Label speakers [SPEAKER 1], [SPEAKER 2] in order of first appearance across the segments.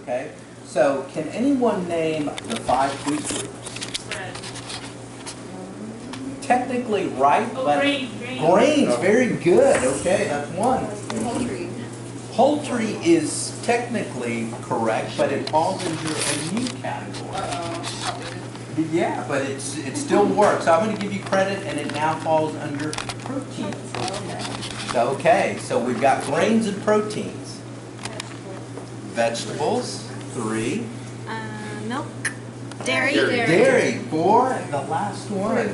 [SPEAKER 1] Okay. So can anyone name the 5 food groups? Technically right, but grains, very good. Okay, that's one.
[SPEAKER 2] Poultry.
[SPEAKER 1] Poultry is technically correct, but it falls into a new category. Yeah, but it still works. So I'm going to give you credit, and it now falls under protein. Okay, so we've got grains and proteins. Vegetables, 3.
[SPEAKER 2] Milk. Dairy.
[SPEAKER 1] Dairy, 4. And the last one,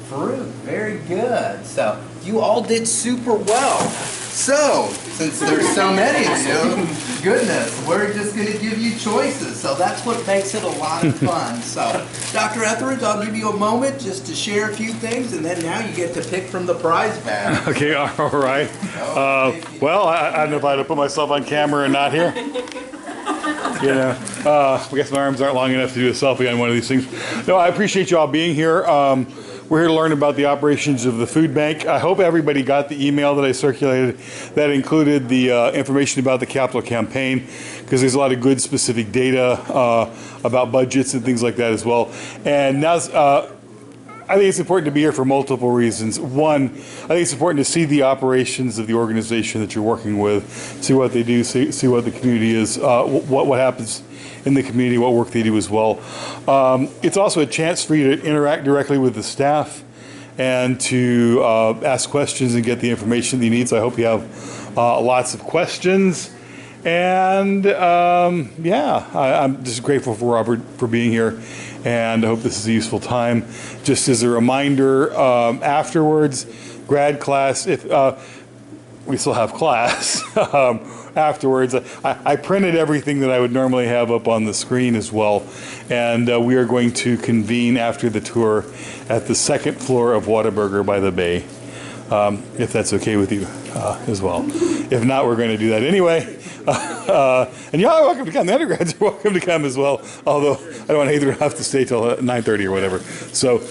[SPEAKER 1] fruit. Very good. So you all did super well. So, since there's so many of you, goodness, we're just going to give you choices. So that's what makes it a lot of fun. So, Dr. Etheridge, I'll give you a moment just to share a few things, and then now you get to pick from the prize bag.
[SPEAKER 3] Okay, all right. Well, I don't know if I had to put myself on camera or not here. You know, I guess my arms aren't long enough to do a selfie on one of these things. No, I appreciate you all being here. We're here to learn about the operations of the food bank. I hope everybody got the email that I circulated that included the information about the capital campaign, because there's a lot of good specific data about budgets and things like that as well. And now, I think it's important to be here for multiple reasons. One, I think it's important to see the operations of the organization that you're working with, see what they do, see what the community is, what happens in the community, what work they do as well. It's also a chance for you to interact directly with the staff and to ask questions and get the information that you need. So I hope you have lots of questions. And yeah, I'm just grateful for Robert for being here, and I hope this is a useful time. Just as a reminder, afterwards, grad class, if we still have class, afterwards, I printed everything that I would normally have up on the screen as well, and we are going to convene after the tour at the 2nd floor of Whataburger by the Bay, if that's okay with you as well. If not, we're going to do that anyway. And y'all are welcome to come. The undergrads are welcome to come as well, although I don't want either have to stay till 9:30 or whatever. So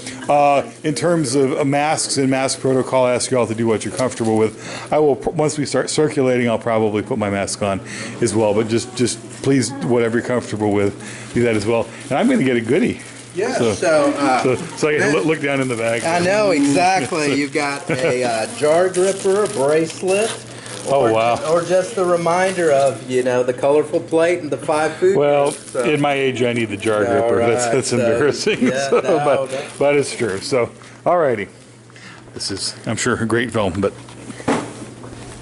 [SPEAKER 3] in terms of masks and mask protocol, I ask you all to do what you're comfortable with. I will, once we start circulating, I'll probably put my mask on as well, but just please, whatever you're comfortable with, do that as well. And I'm going to get a goodie.
[SPEAKER 1] Yeah,
[SPEAKER 3] so I can look down in the bag.
[SPEAKER 1] I know, exactly. You've got a jar gripper, a bracelet.
[SPEAKER 3] Oh, wow.
[SPEAKER 1] Or just the reminder of, you know, the colorful plate and the 5 food
[SPEAKER 3] Well,
[SPEAKER 1] groups, so.
[SPEAKER 3] in my age, I need the jar gripper.
[SPEAKER 1] Right,
[SPEAKER 3] That's embarrassing.
[SPEAKER 1] Yeah,
[SPEAKER 3] So,
[SPEAKER 1] no,
[SPEAKER 3] but it's true. So, alrighty. This is, I'm sure, a great film, but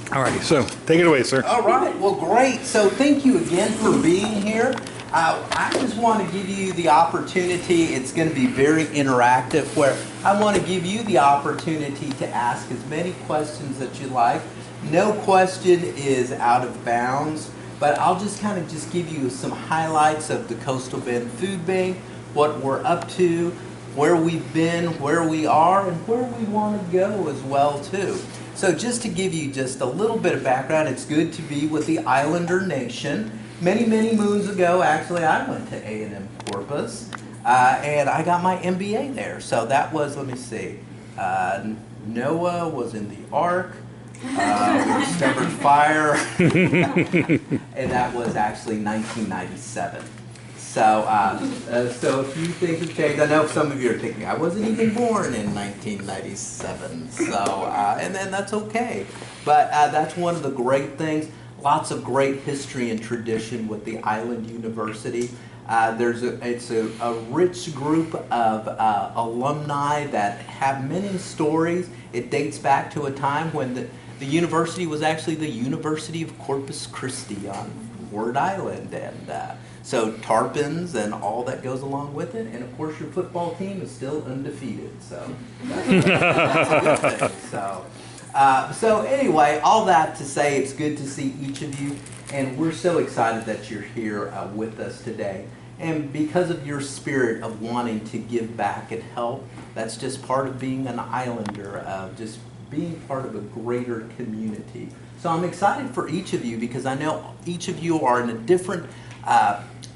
[SPEAKER 3] alrighty. So, take it away, sir.
[SPEAKER 1] All right, well, great. So thank you again for being here. I just want to give you the opportunity, it's going to be very interactive, where I want to give you the opportunity to ask as many questions that you like. No question is out of bounds, but I'll just kind of just give you some highlights of the Coastal Bend Food Bank, what we're up to, where we've been, where we are, and where we want to go as well too. So just to give you just a little bit of background, it's good to be with the Islander Nation. Many, many moons ago, actually, I went to A&M Corpus, and I got my MBA there. So that was, let me see, Noah was in the Ark, Stubborn Fire, and that was actually 1997. So a few things have changed. I know some of you are thinking, I wasn't even born in 1997, and then that's okay. But that's one of the great things. Lots of great history and tradition with the Island University. It's a rich group of alumni that have many stories. It dates back to a time when the university was actually the University of Corpus Christi on Ward Island, and so tarpons and all that goes along with it, and of course your football team is still undefeated, so that's a good thing. So anyway, all that to say, it's good to see each of you, and we're so excited that you're here with us today. And because of your spirit of wanting to give back and help, that's just part of being an Islander, of just being part of a greater community. So I'm excited for each of you, because I know each of you are in a different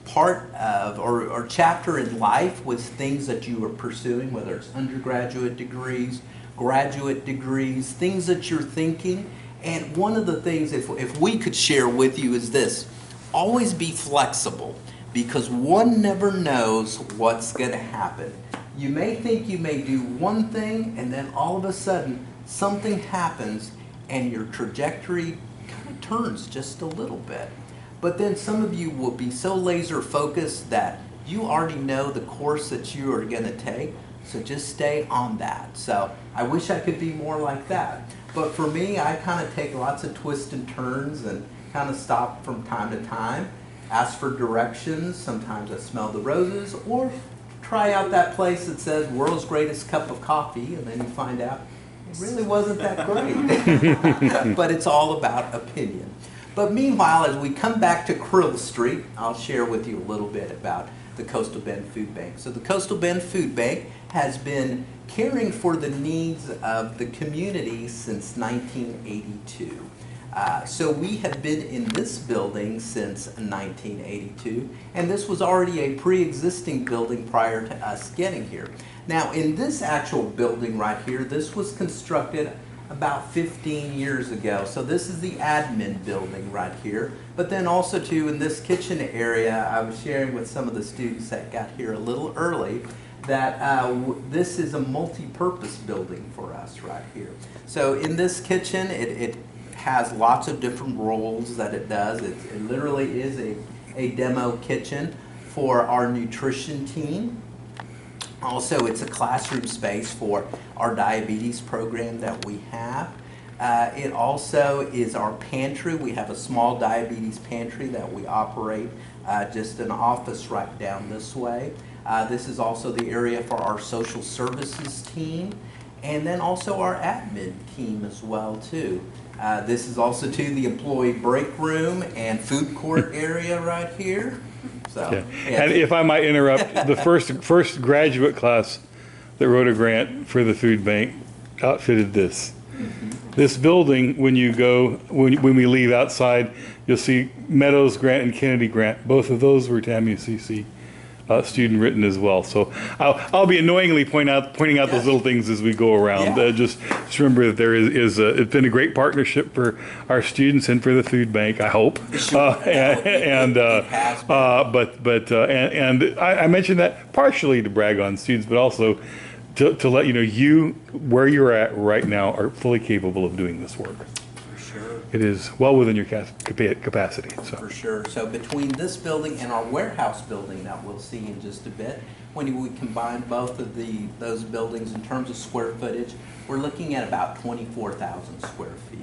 [SPEAKER 1] part of or chapter in life with things that you are pursuing, whether it's undergraduate degrees, graduate degrees, things that you're thinking. And one of the things, if we could share with you, is this. always be flexible because one never knows what's going to happen. You may think you may do one thing and then all of a sudden something happens and your trajectory kind of turns just a little bit. But then some of you will be so laser focused that you already know the course that you are going to take, so just stay on that. So I wish I could be more like that. But for me, I kind of take lots of twists and turns and kind of stop from time to time, ask for directions. Sometimes I smell the roses, or try out that place that says world's greatest cup of coffee, and then you find out it really wasn't that great. But it's all about opinion. But meanwhile, as we come back to Krill Street, I'll share with you a little bit about the Coastal Bend Food Bank. So the Coastal Bend Food Bank has been caring for the needs of the community since 1982. So we have been in this building since 1982, and this was already a pre-existing building prior to us getting here. Now in this actual building right here, this was constructed about 15 years ago. So this is the admin building right here. But then also too, in this kitchen area, I was sharing with some of the students that got here a little early that this is a multi-purpose building for us right here. So in this kitchen, it has lots of different roles that it does. It literally is a demo kitchen for our nutrition team. Also, it's a classroom space for our diabetes program that we have. It also is our pantry. We have a small diabetes pantry that we operate, just an office right down this way. This is also the area for our social services team, and then also our admin team as well too. This is also too the employee break room and food court area right here. So,
[SPEAKER 3] yeah. And if I might interrupt, the first graduate class that wrote a grant for the food bank outfitted this. Mm-hmm. This building, when we leave outside, you'll see Meadows Grant and Kennedy Grant. Both of those were TAMUCC student written as well. So I'll be annoyingly pointing out those little things as we go around.
[SPEAKER 1] Yeah.
[SPEAKER 3] Just remember that there is it's been a great partnership for our students and for the food bank, I hope.
[SPEAKER 1] Sure.
[SPEAKER 3] I mentioned that partially to brag on students, but also to let you know where you're at right now are fully capable of doing this work.
[SPEAKER 1] Sure.
[SPEAKER 3] It is well within your capacity. So.
[SPEAKER 1] For sure. So between this building and our warehouse building that we'll see in just a bit, when we combine both of those buildings in terms of square footage, we're looking at about 24,000 square feet.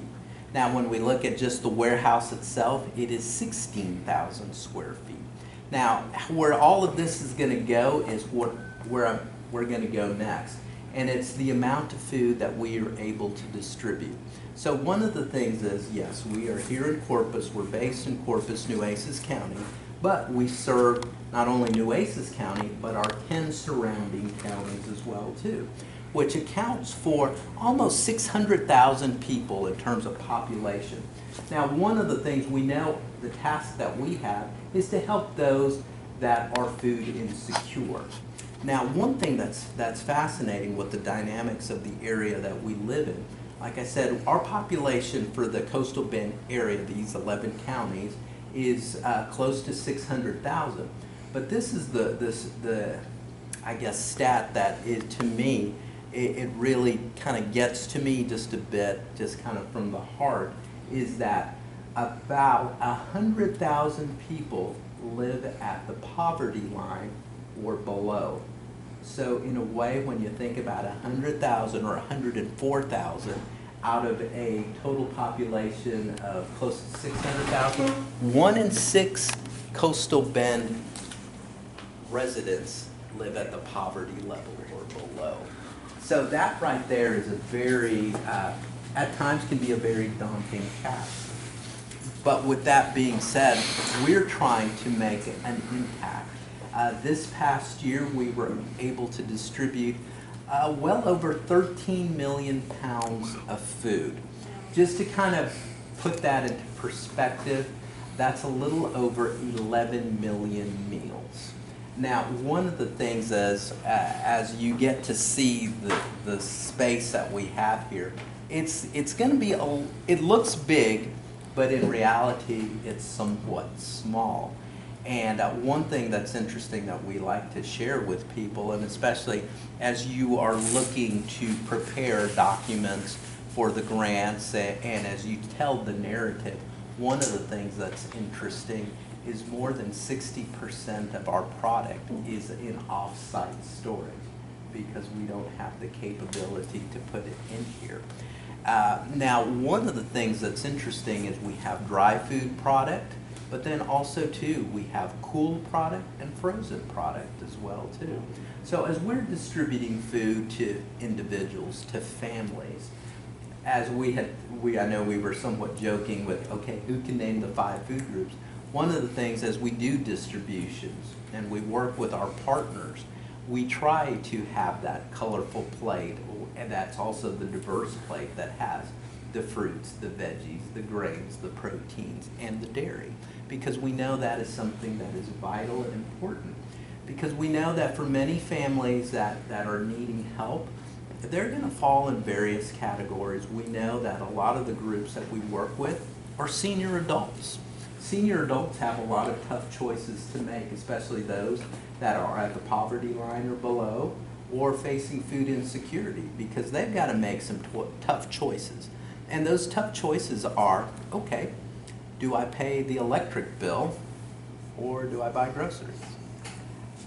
[SPEAKER 1] Now when we look at just the warehouse itself, it is 16,000 square feet. Now where all of this is going to go is where we're going to go next. And it's the amount of food that we are able to distribute. So one of the things is, yes, we are here in Corpus, we're based in Corpus, Nueces County, but we serve not only Nueces County, but our 10 surrounding counties as well too, which accounts for almost 600,000 people in terms of population. Now one of the things we know, the task that we have, is to help those that are food insecure. Now, one thing that's fascinating with the dynamics of the area that we live in, like I said, our population for the Coastal Bend area, these 11 counties, is close to 600,000. But this is the I guess stat that to me, it really kind of gets to me just a bit, just kind of from the heart, is that about 100,000 people live at the poverty line or below. So in a way, when you think about 100,000 or 104,000 out of a total population of close to 600,000, 1 in 6 Coastal Bend residents live at the poverty level or below. So that right there is a very, at times can be a very daunting task. But with that being said, we're trying to make an impact. This past year, we were able to distribute well over 13 million pounds of food. Just to kind of put that into perspective, that's a little over 11 million meals. Now, one of the things is, as you get to see the space that we have here, it's going to be, it looks big, but in reality, it's somewhat small. And one thing that's interesting that we like to share with people, and especially as you are looking to prepare documents for the grants and as you tell the narrative, one of the things that's interesting is more than 60% of our product is in off-site storage because we don't have the capability to put it in here. Now, one of the things that's interesting is we have dry food product, but then also too, we have cool product and frozen product as well too. So as we're distributing food to individuals, to families, as I know we were somewhat joking with, okay, who can name the 5 food groups? One of the things as we do distributions and we work with our partners, we try to have that colorful plate, and that's also the diverse plate that has the fruits, the veggies, the grains, the proteins, and the dairy, because we know that is something that is vital and important. Because we know that for many families that are needing help, they're going to fall in various categories. We know that a lot of the groups that we work with are senior adults. Senior adults have a lot of tough choices to make, especially those that are at the poverty line or below, or facing food insecurity, because they've got to make some tough choices. And those tough choices are, okay, do I pay the electric bill or do I buy groceries?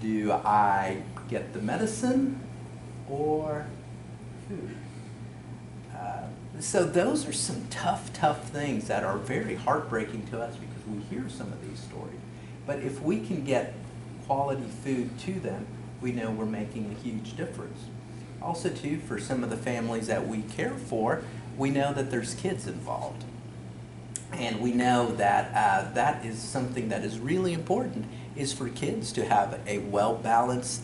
[SPEAKER 1] Do I get the medicine or food? So those are some tough things that are very heartbreaking to us because we hear some of these stories. But if we can get quality food to them, we know we're making a huge difference. Also too, for some of the families that we care for, we know that there's kids involved. And we know that that is something that is really important, is for kids to have a well-balanced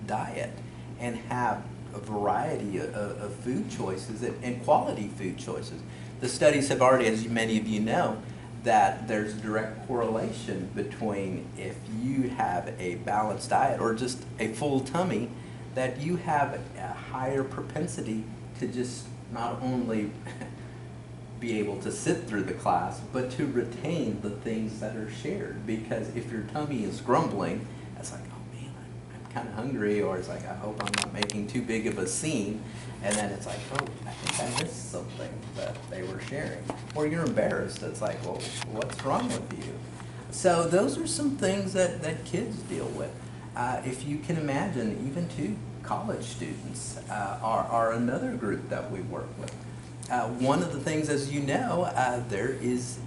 [SPEAKER 1] diet and have a variety of food choices and quality food choices. The studies have already, as many of you know, that there's a direct correlation between if you have a balanced diet or just a full tummy, that you have a higher propensity to just not only be able to sit through the class, but to retain the things that are shared. Because if your tummy is grumbling, it's like, oh man, I'm kind of hungry, or it's like, I hope I'm not making too big of a scene. And then it's like, oh, I think I missed something that they were sharing. Or you're embarrassed. It's like, well, what's wrong with you? So those are some things that kids deal with. If you can imagine, even too, college students are another group that we work with. One of the things, as you know, there is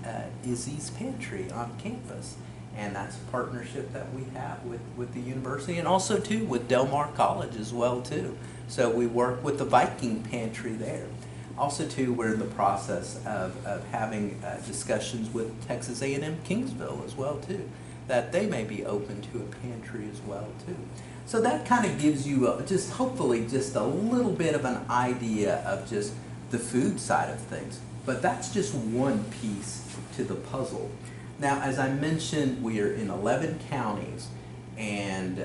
[SPEAKER 1] Izzy's Pantry on campus. And that's a partnership that we have with the university, and also too with Del Mar College as well too. So we work with the Viking Pantry there. Also too, we're in the process of having discussions with Texas A&M Kingsville as well too, that they may be open to a pantry as well too. So that kind of gives you just hopefully just a little bit of an idea of just the food side of things. But that's just one piece to the puzzle. Now, as I mentioned, we are in 11 counties, and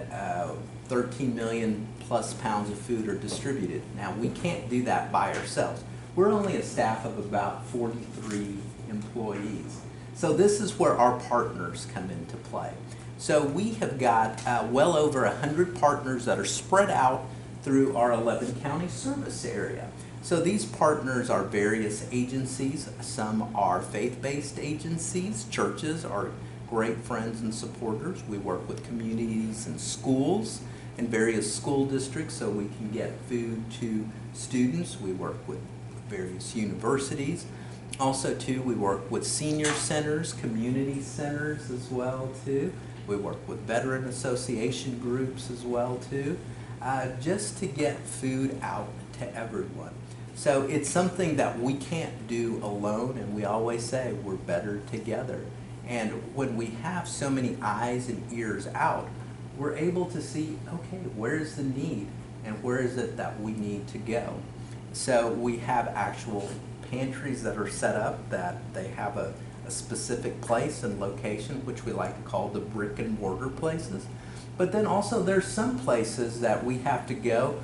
[SPEAKER 1] 13 million plus pounds of food are distributed. Now, we can't do that by ourselves. We're only a staff of about 43 employees. So this is where our partners come into play. So we have got well over 100 partners that are spread out through our 11 county service area. So these partners are various agencies. Some are faith-based agencies. Churches are great friends and supporters. We work with communities and schools and various school districts so we can get food to students. We work with various universities. Also too, we work with senior centers, community centers as well too. We work with veteran association groups as well too, just to get food out to everyone. So it's something that we can't do alone, and we always say we're better together. And when we have so many eyes and ears out, we're able to see, okay, where's the need and where is it that we need to go? So we have actual pantries that are set up that they have a specific place and location, which we like to call the brick and mortar places. But then also there's some places that we have to go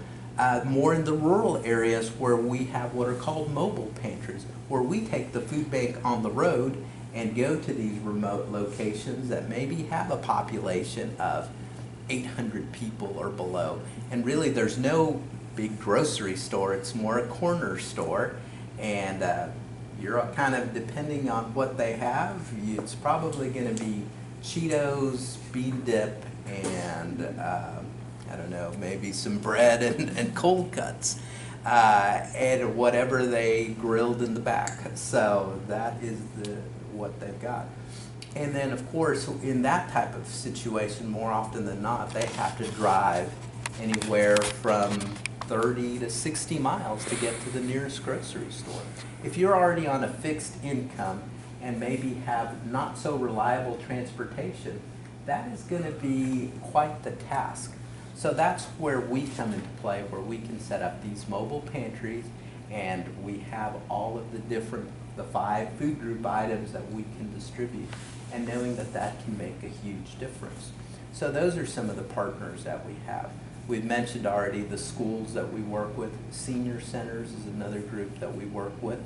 [SPEAKER 1] more in the rural areas where we have what are called mobile pantries, where we take the food bank on the road and go to these remote locations that maybe have a population of 800 people or below. And really there's no big grocery store, it's more a corner store. And you're kind of depending on what they have, it's probably going to be Cheetos, bean dip, and I don't know, maybe some bread and cold cuts, and whatever they grilled in the back. So that is what they've got. And then of course in that type of situation, more often than not, they have to drive anywhere from 30 to 60 miles to get to the nearest grocery store. If you're already on a fixed income and maybe have not so reliable transportation, that is going to be quite the task. So that's where we come into play, where we can set up these mobile pantries and we have all of the 5 food group items that we can distribute, and knowing that that can make a huge difference. So those are some of the partners that we have. We've mentioned already the schools that we work with. Senior centers is another group that we work with.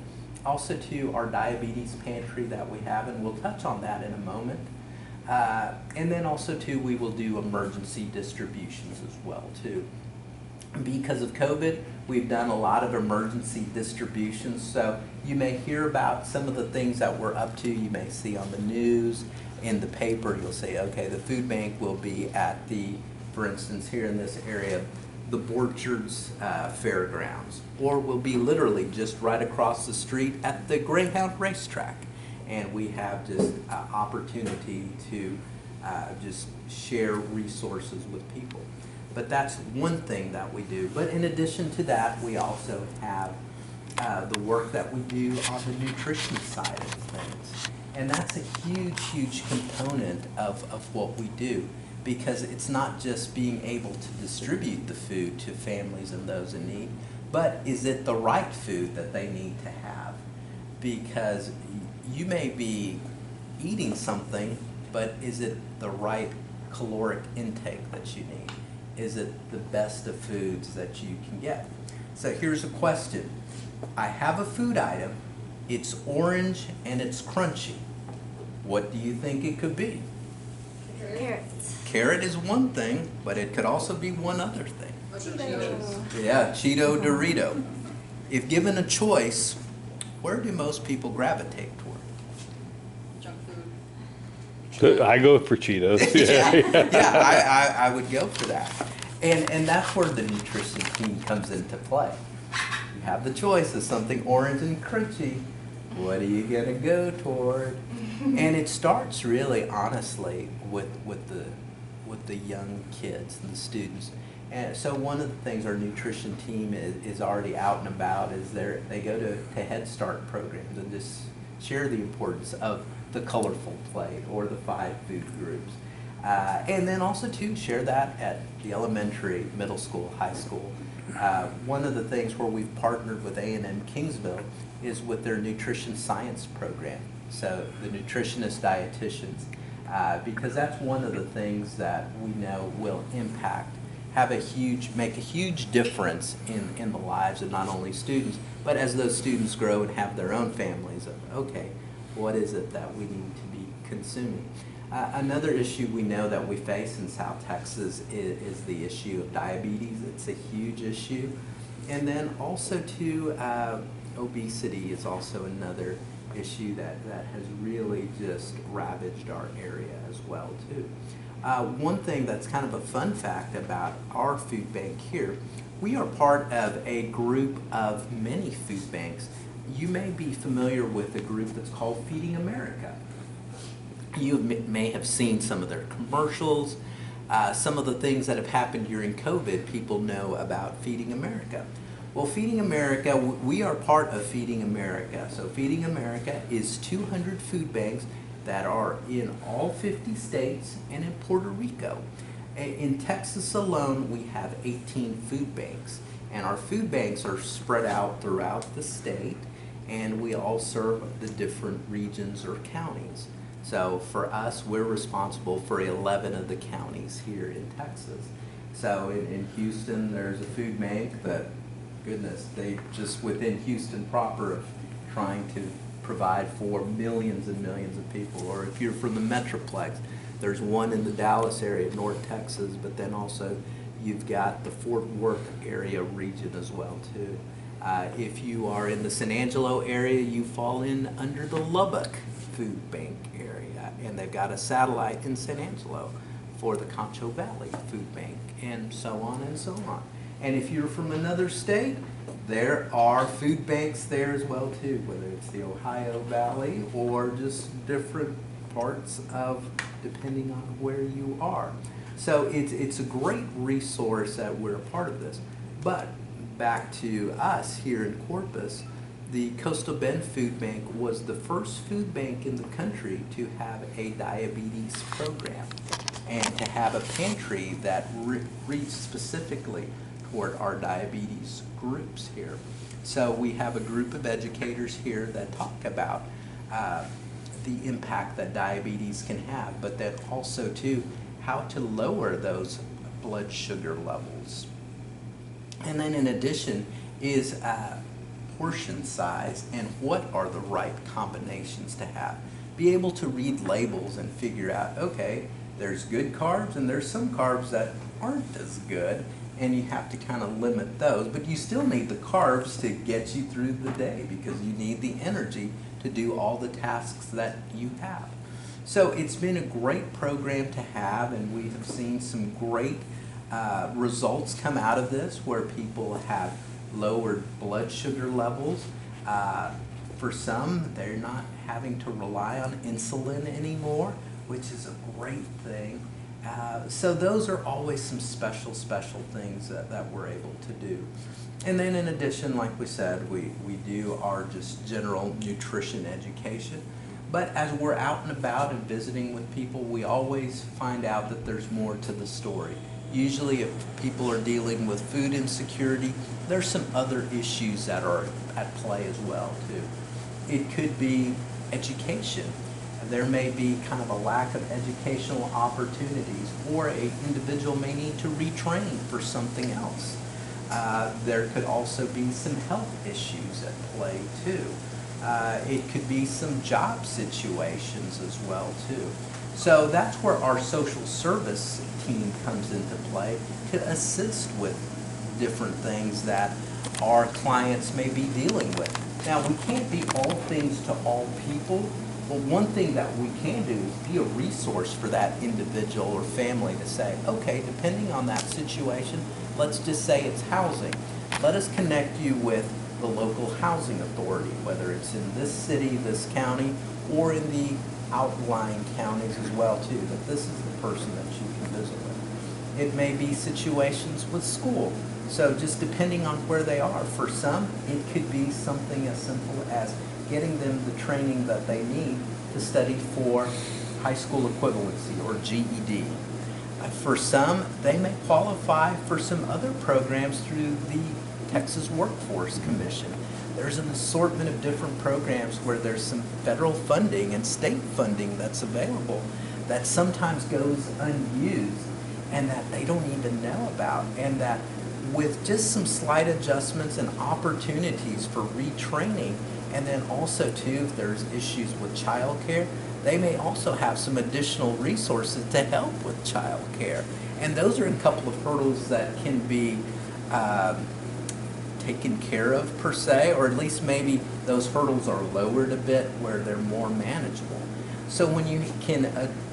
[SPEAKER 1] Also too, our diabetes pantry that we have, and we'll touch on that in a moment. And then also too, we will do emergency distributions as well too. Because of COVID, we've done a lot of emergency distributions, so you may hear about some of the things that we're up to. You may see on the news, in the paper, you'll say, okay, the food bank will be at the, for instance, here in this area, the Borchards Fairgrounds, or will be literally just right across the street at the Greyhound racetrack. And we have just opportunity to just share resources with people. But that's one thing that we do. But in addition to that, we also have the work that we do on the nutrition side of things. And that's a huge, huge component of what we do, because it's not just being able to distribute the food to families and those in need, but is it the right food that they need to have? Because you may be eating something, but is it the right caloric intake that you need? Is it the best of foods that you can get? So here's a question. I have a food item, it's orange and it's crunchy. What do you think it could be?
[SPEAKER 2] Carrots.
[SPEAKER 1] Carrot is one thing, but it could also be one other thing.
[SPEAKER 2] Cheetos.
[SPEAKER 1] Yeah, Cheeto Dorito. If given a choice, where do most people gravitate toward?
[SPEAKER 4] Junk food.
[SPEAKER 3] I go for Cheetos.
[SPEAKER 1] Yeah, I would go for that. And that's where the nutrition team comes into play. You have the choice of something orange and crunchy. What are you gonna go toward? And it starts really honestly with the young kids and the students. And so one of the things our nutrition team is already out and about is they go to Head Start programs and just share the importance of the colorful plate or the 5 food groups. And then also to share that at the elementary, middle school, high school. One of the things where we've partnered with A&M Kingsville is with their nutrition science program. So the nutritionist dietitians, because that's one of the things that we know will impact, make a huge difference in the lives of not only students, but as those students grow and have their own families of, okay, what is it that we need to be consuming? Another issue we know that we face in South Texas is the issue of diabetes. It's a huge issue. And then also too, obesity is also another issue that has really just ravaged our area as well too. One thing that's kind of a fun fact about our food bank here, we are part of a group of many food banks. You may be familiar with a group that's called Feeding America. You may have seen some of their commercials, some of the things that have happened during COVID. People know about Feeding America. Well, Feeding America, we are part of Feeding America. So Feeding America is 200 food banks that are in all 50 states and in Puerto Rico. In Texas alone, we have 18 food banks, and our food banks are spread out throughout the state, and we all serve the different regions or counties. So for us, we're responsible for 11 of the counties here in Texas. So in Houston, there's a food bank that, goodness, they just within Houston proper of trying to provide for millions and millions of people. Or if you're from the Metroplex, there's one in the Dallas area, North Texas, but then also you've got the Fort Worth area region as well too. If you are in the San Angelo area, you fall in under the Lubbock Food Bank area, and they've got a satellite in San Angelo for the Concho Valley Food Bank, and so on and so on. And if you're from another state, there are food banks there as well too, whether it's the Ohio Valley or just different parts of, depending on where you are. So it's a great resource that we're a part of this. But back to us here in Corpus, the Coastal Bend Food Bank was the first food bank in the country to have a diabetes program and to have a pantry that reads specifically toward our diabetes groups here. So we have a group of educators here that talk about the impact that diabetes can have, but then also too how to lower those blood sugar levels. And then in addition is portion size and what are the right combinations to have. Be able to read labels and figure out, okay, there's good carbs and there's some carbs that aren't as good, and you have to kind of limit those, but you still need the carbs to get you through the day because you need the energy to do all the tasks that you have. So it's been a great program to have, and we have seen some great results come out of this where people have lowered blood sugar levels. For some, they're not having to rely on insulin anymore, which is a great thing. So those are always some special things that we're able to do. And then in addition, like we said, we do our just general nutrition education. But as we're out and about and visiting with people, we always find out that there's more to the story. Usually if people are dealing with food insecurity, there's some other issues that are at play as well too. It could be education. There may be kind of a lack of educational opportunities, or an individual may need to retrain for something else. There could also be some health issues at play too. It could be some job situations as well too. So that's where our social service team comes into play to assist with different things that our clients may be dealing with. Now, we can't be all things to all people, but one thing that we can do is be a resource for that individual or family to say, okay, depending on that situation, let's just say it's housing. Let us connect you with the local housing authority, whether it's in this city, this county, or in the outlying counties as well too, that this is the person that you can visit with. It may be situations with school. So just depending on where they are, for some, it could be something as simple as getting them the training that they need to study for high school equivalency or GED. For some, they may qualify for some other programs through the Texas Workforce Commission. There's an assortment of different programs where there's some federal funding and state funding that's available that sometimes goes unused and that they don't even know about, and that with just some slight adjustments and opportunities for retraining, and then also too, if there's issues with childcare, they may also have some additional resources to help with childcare. And those are a couple of hurdles that can be taken care of per se, or at least maybe those hurdles are lowered a bit where they're more manageable. So when you can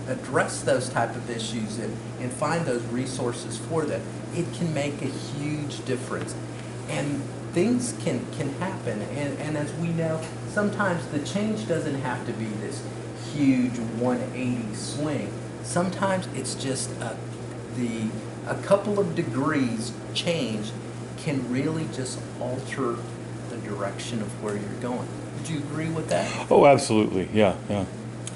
[SPEAKER 1] address those type of issues and find those resources for them, it can make a huge difference. And things can happen, and as we know, sometimes the change doesn't have to be this huge 180 swing. Sometimes it's just a couple of degrees change can really just alter the direction of where you're going. Would you agree with that?
[SPEAKER 3] Oh, absolutely. Yeah, yeah.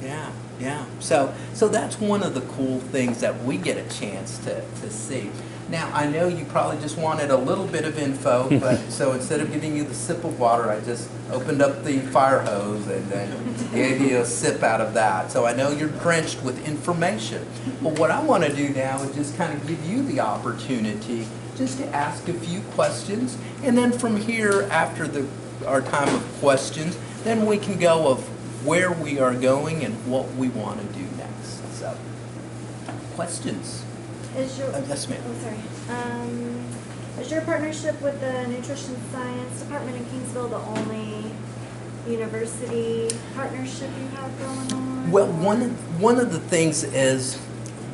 [SPEAKER 1] Yeah, yeah. So that's one of the cool things that we get a chance to see. Now, I know you probably just wanted a little bit of info, but so instead of giving you the sip of water, I just opened up the fire hose and then gave you a sip out of that. So I know you're drenched with information. But what I want to do now is just kind of give you the opportunity just to ask a few questions. And then from here, after our time of questions, then we can go of where we are going and what we want to do next. So, questions?
[SPEAKER 2] Is your
[SPEAKER 1] Yes, ma'am.
[SPEAKER 2] Oh, sorry. Is your partnership with the Nutrition Science Department in Kingsville the only university partnership you have going on?
[SPEAKER 1] Well, one of the things is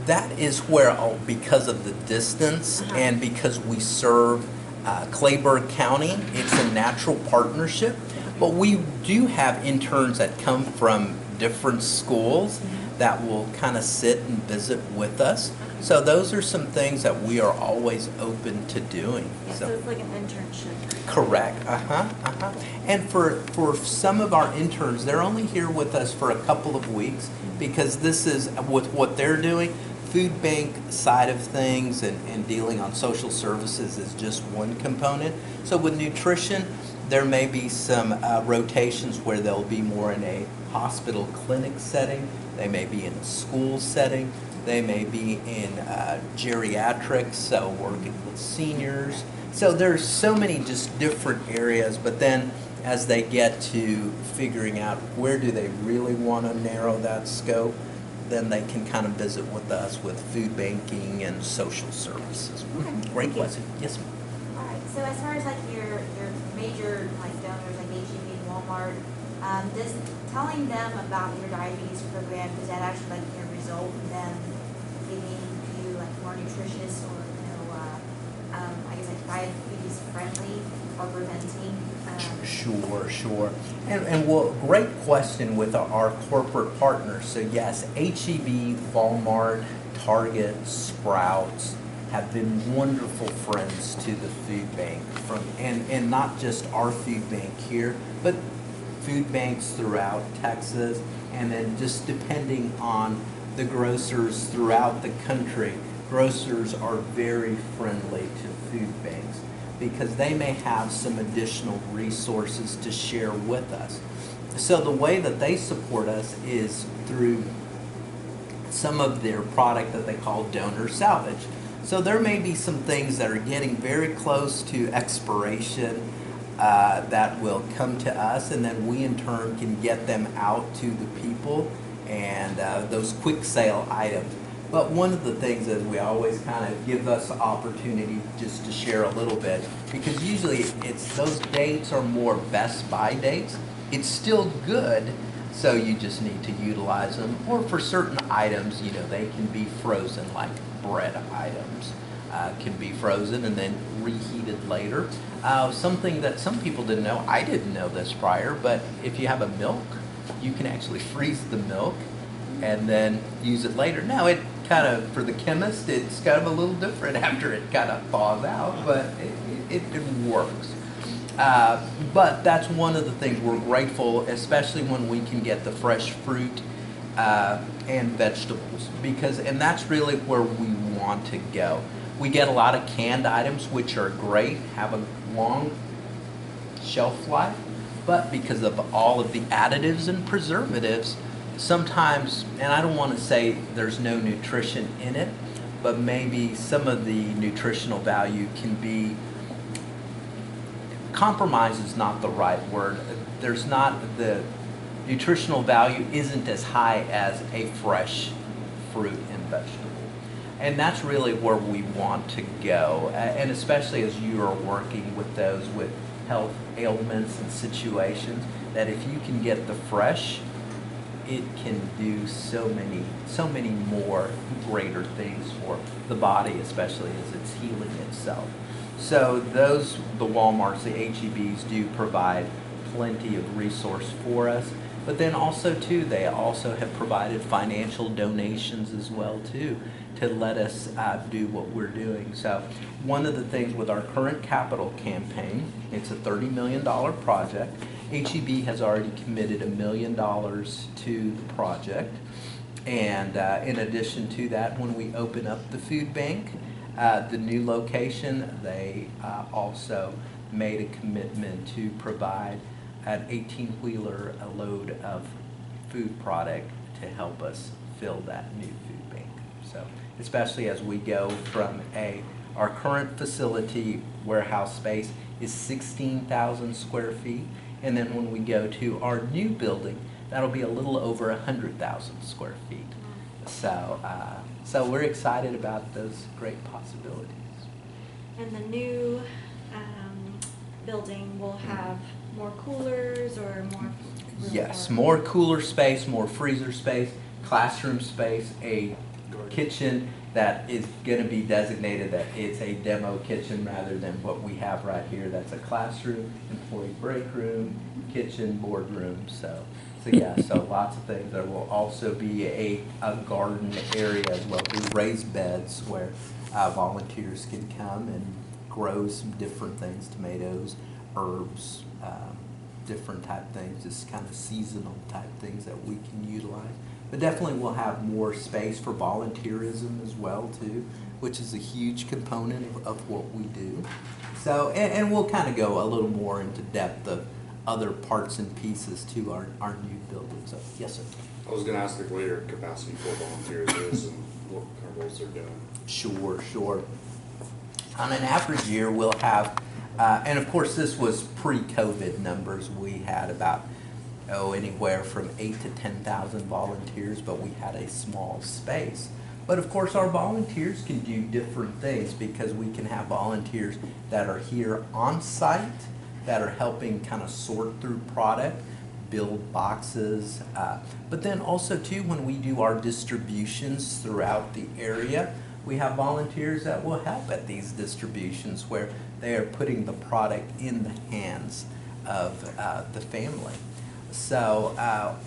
[SPEAKER 1] that is where, because of the distance and because we serve Clayburgh County, it's a natural partnership. But we do have interns that come from different schools that will kind of sit and visit with us. So those are some things that we are always open to doing.
[SPEAKER 2] Yeah, so it's like an internship.
[SPEAKER 1] Correct. And for some of our interns, they're only here with us for a couple of weeks because this is with what they're doing. Food bank side of things and dealing on social services is just one component. So with nutrition, there may be some rotations where they'll be more in a hospital clinic setting. They may be in a school setting. They may be in geriatrics, so working with seniors. So there's so many just different areas, but then as they get to figuring out where do they really want to narrow that scope, then they can kind of visit with us with food banking and social services.
[SPEAKER 2] Okay,
[SPEAKER 1] Great question. Yes, ma'am.
[SPEAKER 5] All right, so as far as like your major like donors like HEB and Walmart, does telling them about your diabetes program, does that actually like result in them giving you like more nutritious or I guess like diabetes friendly or preventing?
[SPEAKER 1] Sure. And well, great question with our corporate partners. So yes, HEB, Walmart, Target, Sprouts have been wonderful friends to the food bank and not just our food bank here, but food banks throughout Texas, and then just depending on the grocers throughout the country, grocers are very friendly to food banks because they may have some additional resources to share with us. So the way that they support us is through some of their product that they call donor salvage. So there may be some things that are getting very close to expiration that will come to us, and then we in turn can get them out to the people and those quick sale items. But one of the things is we always kind of give us the opportunity just to share a little bit, because usually it's those dates are more best by dates. It's still good, so you just need to utilize them. Or for certain items, you know, they can be frozen, like bread items can be frozen and then reheated later. Something that some people didn't know, I didn't know this prior, but if you have a milk, you can actually freeze the milk and then use it later. Now it kind of, for the chemist, it's kind of a little different after it kind of thaws out, but it works. But that's one of the things we're grateful, especially when we can get the fresh fruit and vegetables, and that's really where we want to go. We get a lot of canned items, which are great, have a long shelf life, but because of all of the additives and preservatives, sometimes, and I don't want to say there's no nutrition in it, but maybe some of the nutritional value can be, compromise is not the right word. There's not, the nutritional value isn't as high as a fresh fruit and vegetable. And that's really where we want to go, and especially as you are working with those with health ailments and situations, that if you can get the fresh, it can do so many more greater things for the body, especially as it's healing itself. So those, the Walmarts, the HEBs do provide plenty of resource for us. But then also too, they also have provided financial donations as well too, to let us do what we're doing. So one of the things with our current capital campaign, it's a $30 million project, HEB has already committed $1 million to the project. And in addition to that, when we open up the food bank, the new location, they also made a commitment to provide an 18-wheeler a load of food product to help us fill that new food bank. So especially as we go from our current facility warehouse space is 16,000 square feet, and then when we go to our new building, that'll be a little over 100,000 square feet. So, so we're excited about those great possibilities.
[SPEAKER 2] And the new building will have more coolers or more room
[SPEAKER 1] Yes,
[SPEAKER 2] for-
[SPEAKER 1] more cooler space, more freezer space, classroom space, a kitchen that is going to be designated that it's a demo kitchen rather than what we have right here. That's a classroom, employee break room, kitchen, boardroom. So yeah, so lots of things. There will also be a garden area as well, raised beds where volunteers can come and grow some different things, tomatoes, herbs, different type things, just kind of seasonal type things that we can utilize. But definitely we'll have more space for volunteerism as well too, which is a huge component of what we do. So, and we'll kind of go a little more into depth of other parts and pieces to our new building. So, yes, sir.
[SPEAKER 6] I was gonna ask like what your capacity for volunteers is and what kind of roles they're doing.
[SPEAKER 1] Sure. On an average year, we'll have, and of course this was pre-COVID numbers, we had about, anywhere from 8,000 to 10,000 volunteers, but we had a small space. But of course our volunteers can do different things because we can have volunteers that are here on site, that are helping kind of sort through product, build boxes, but then also too when we do our distributions throughout the area, we have volunteers that will help at these distributions where they are putting the product in the hands of the family. So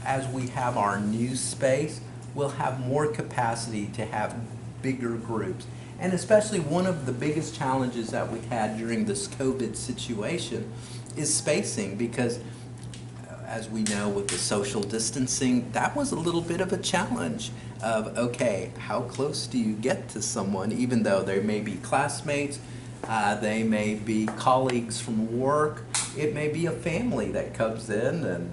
[SPEAKER 1] as we have our new space, we'll have more capacity to have bigger groups. And especially one of the biggest challenges that we had during this COVID situation is spacing, because as we know with the social distancing, that was a little bit of a challenge of, okay, how close do you get to someone, even though they may be classmates, they may be colleagues from work, it may be a family that comes in and,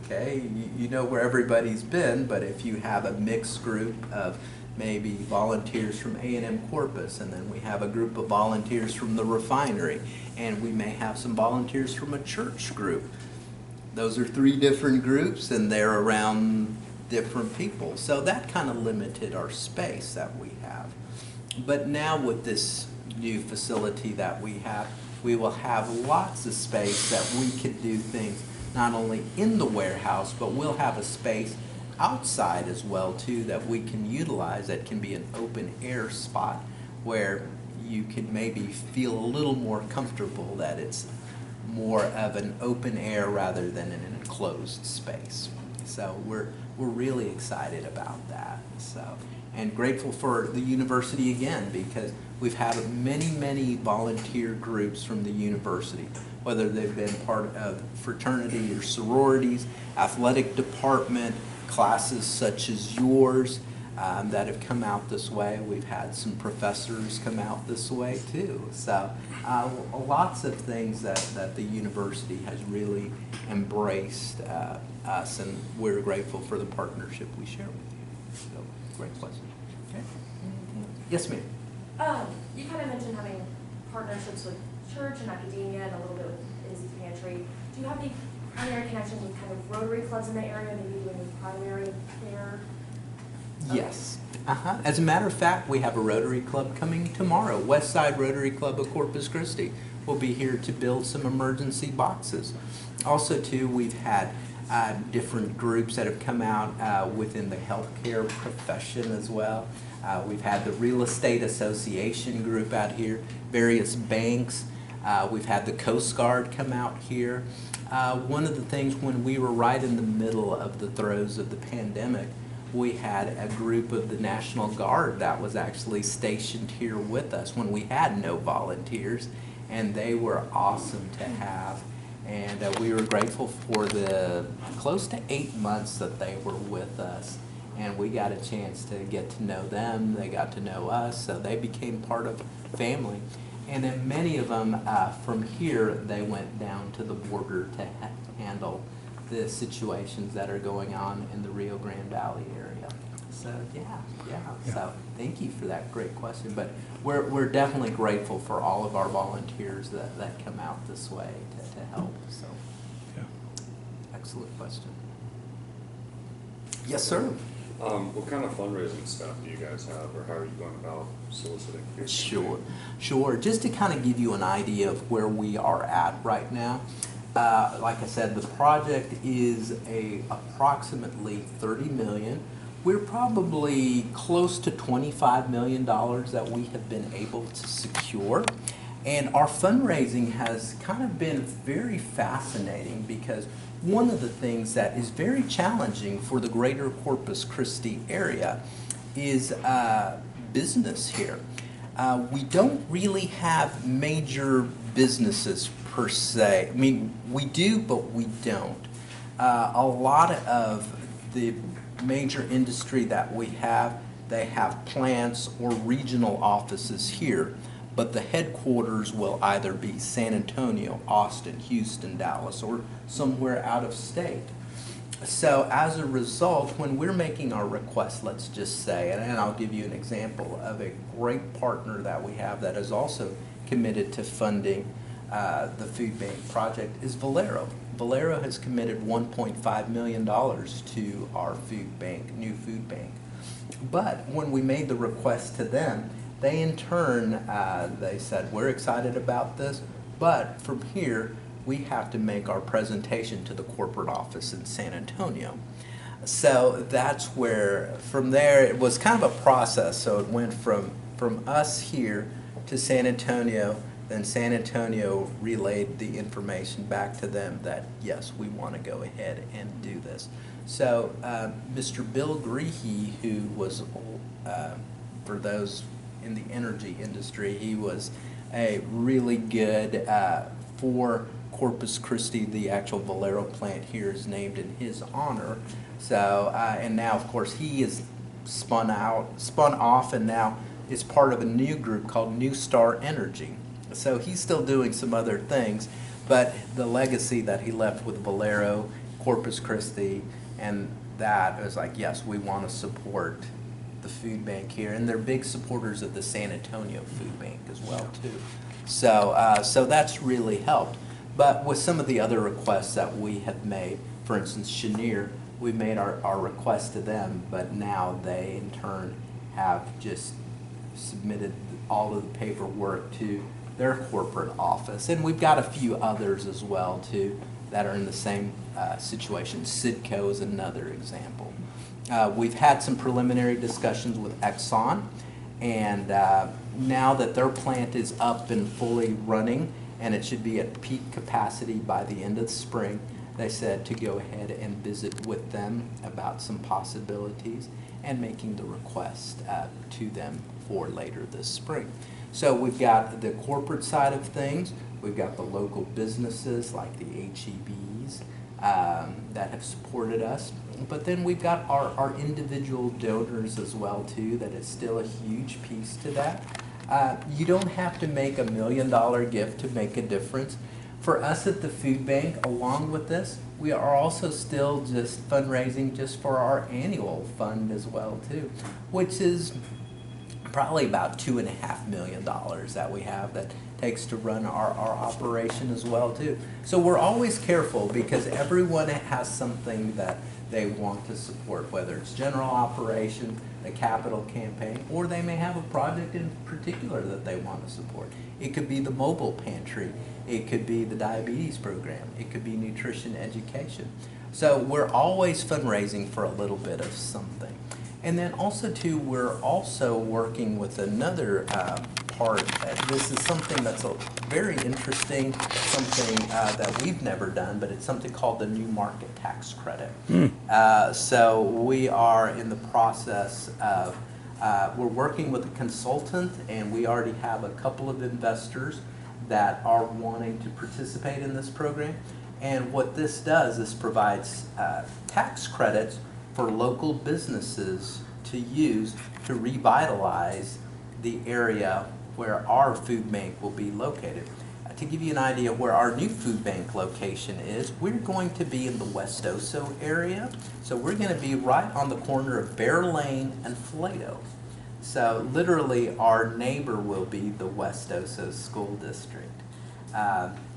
[SPEAKER 1] okay, you know where everybody's been, but if you have a mixed group of maybe volunteers from A&M Corpus, and then we have a group of volunteers from the refinery, and we may have some volunteers from a church group. Those are 3 different groups, and they're around different people. So that kind of limited our space that we have. But now with this new facility that we have, we will have lots of space that we can do things not only in the warehouse, but we'll have a space outside as well too that we can utilize that can be an open air spot where you can maybe feel a little more comfortable that it's more of an open air rather than an enclosed space. So we're really excited about that. So, and grateful for the university again, because we've had many volunteer groups from the university, whether they've been part of fraternity or sororities, athletic department, classes such as yours that have come out this way. We've had some professors come out this way too. So lots of things that the university has really embraced us, and we're grateful for the partnership we share with you. So great question. Okay. Yes, ma'am.
[SPEAKER 7] You kind of mentioned having partnerships with church and academia and a little bit with Izzy Pantry. Do you have any primary connections with kind of Rotary clubs in the area, maybe doing primary care?
[SPEAKER 1] Yes. As a matter of fact, we have a Rotary Club coming tomorrow. Westside Rotary Club of Corpus Christi will be here to build some emergency boxes. Also, too, we've had different groups that have come out within the healthcare profession as well. We've had the Real Estate Association group out here, various banks. We've had the Coast Guard come out here. One of the things when we were right in the middle of the throes of the pandemic, we had a group of the National Guard that was actually stationed here with us when we had no volunteers, and they were awesome to have. And we were grateful for the close to 8 months that they were with us. And we got a chance to get to know them. They got to know us, so they became part of family. And then many of them from here, they went down to the border to handle the situations that are going on in the Rio Grande Valley area. So yeah. So thank you for that great question. But we're definitely grateful for all of our volunteers that come out this way to help. So excellent question. Yes, sir.
[SPEAKER 6] What kind of fundraising stuff do you guys have, or how are you going about soliciting people?
[SPEAKER 1] Sure. Just to kind of give you an idea of where we are at right now. Like I said, the project is approximately 30 million. We're probably close to $25 million that we have been able to secure. And our fundraising has kind of been very fascinating because one of the things that is very challenging for the greater Corpus Christi area is business here. We don't really have major businesses per se. I mean, we do, but we don't. A lot of the major industry that we have, they have plants or regional offices here, but the headquarters will either be San Antonio, Austin, Houston, Dallas, or somewhere out of state. So as a result, when we're making our request, let's just say, and I'll give you an example of a great partner that we have that is also committed to funding the food bank project is Valero. Valero has committed $1.5 million to our food bank, new food bank. But when we made the request to them, they in turn, they said, we're excited about this, but from here, we have to make our presentation to the corporate office in San Antonio. So that's where, from there, it was kind of a process. So it went from us here to San Antonio, then San Antonio relayed the information back to them that, yes, we want to go ahead and do this. So Mr. Bill Greehey, who was, for those in the energy industry, he was a really good for Corpus Christi. The actual Valero plant here is named in his honor. So and now of course he is spun off and now is part of a new group called New Star Energy. So he's still doing some other things, but the legacy that he left with Valero, Corpus Christi, and that was like, yes, we want to support the food bank here, and they're big supporters of the San Antonio Food Bank as well too. So so that's really helped. But with some of the other requests that we have made, for instance, Cheniere, we made our request to them, but now they in turn have just submitted all of the paperwork to their corporate office. And we've got a few others as well too that are in the same situation. Sidco is another example. We've had some preliminary discussions with Exxon, and now that their plant is up and fully running, and it should be at peak capacity by the end of the spring, they said to go ahead and visit with them about some possibilities and making the request to them for later this spring. So we've got the corporate side of things, we've got the local businesses like the HEBs that have supported us, but then we've got our individual donors as well too. That is still a huge piece to that. You don't have to make $1 million gift to make a difference. For us at the food bank, along with this, we are also still just fundraising just for our annual fund as well too, which is probably about $2.5 million that we have that takes to run our operation as well too. So we're always careful because everyone has something that they want to support, whether it's general operation, the capital campaign, or they may have a project in particular that they want to support. It could be the mobile pantry, it could be the diabetes program, it could be nutrition education. So we're always fundraising for a little bit of something. And then also too, we're also working with another part. This is something that's very interesting, something that we've never done, but it's something called the New Market Tax Credit. So we are in the process of, we're working with a consultant, and we already have a couple of investors that are wanting to participate in this program. And what this does is provides tax credits for local businesses to use to revitalize the area where our food bank will be located. To give you an idea of where our new food bank location is, we're going to be in the West Oso area. So we're going to be right on the corner of Bear Lane and Flato. So literally our neighbor will be the West Oso School District.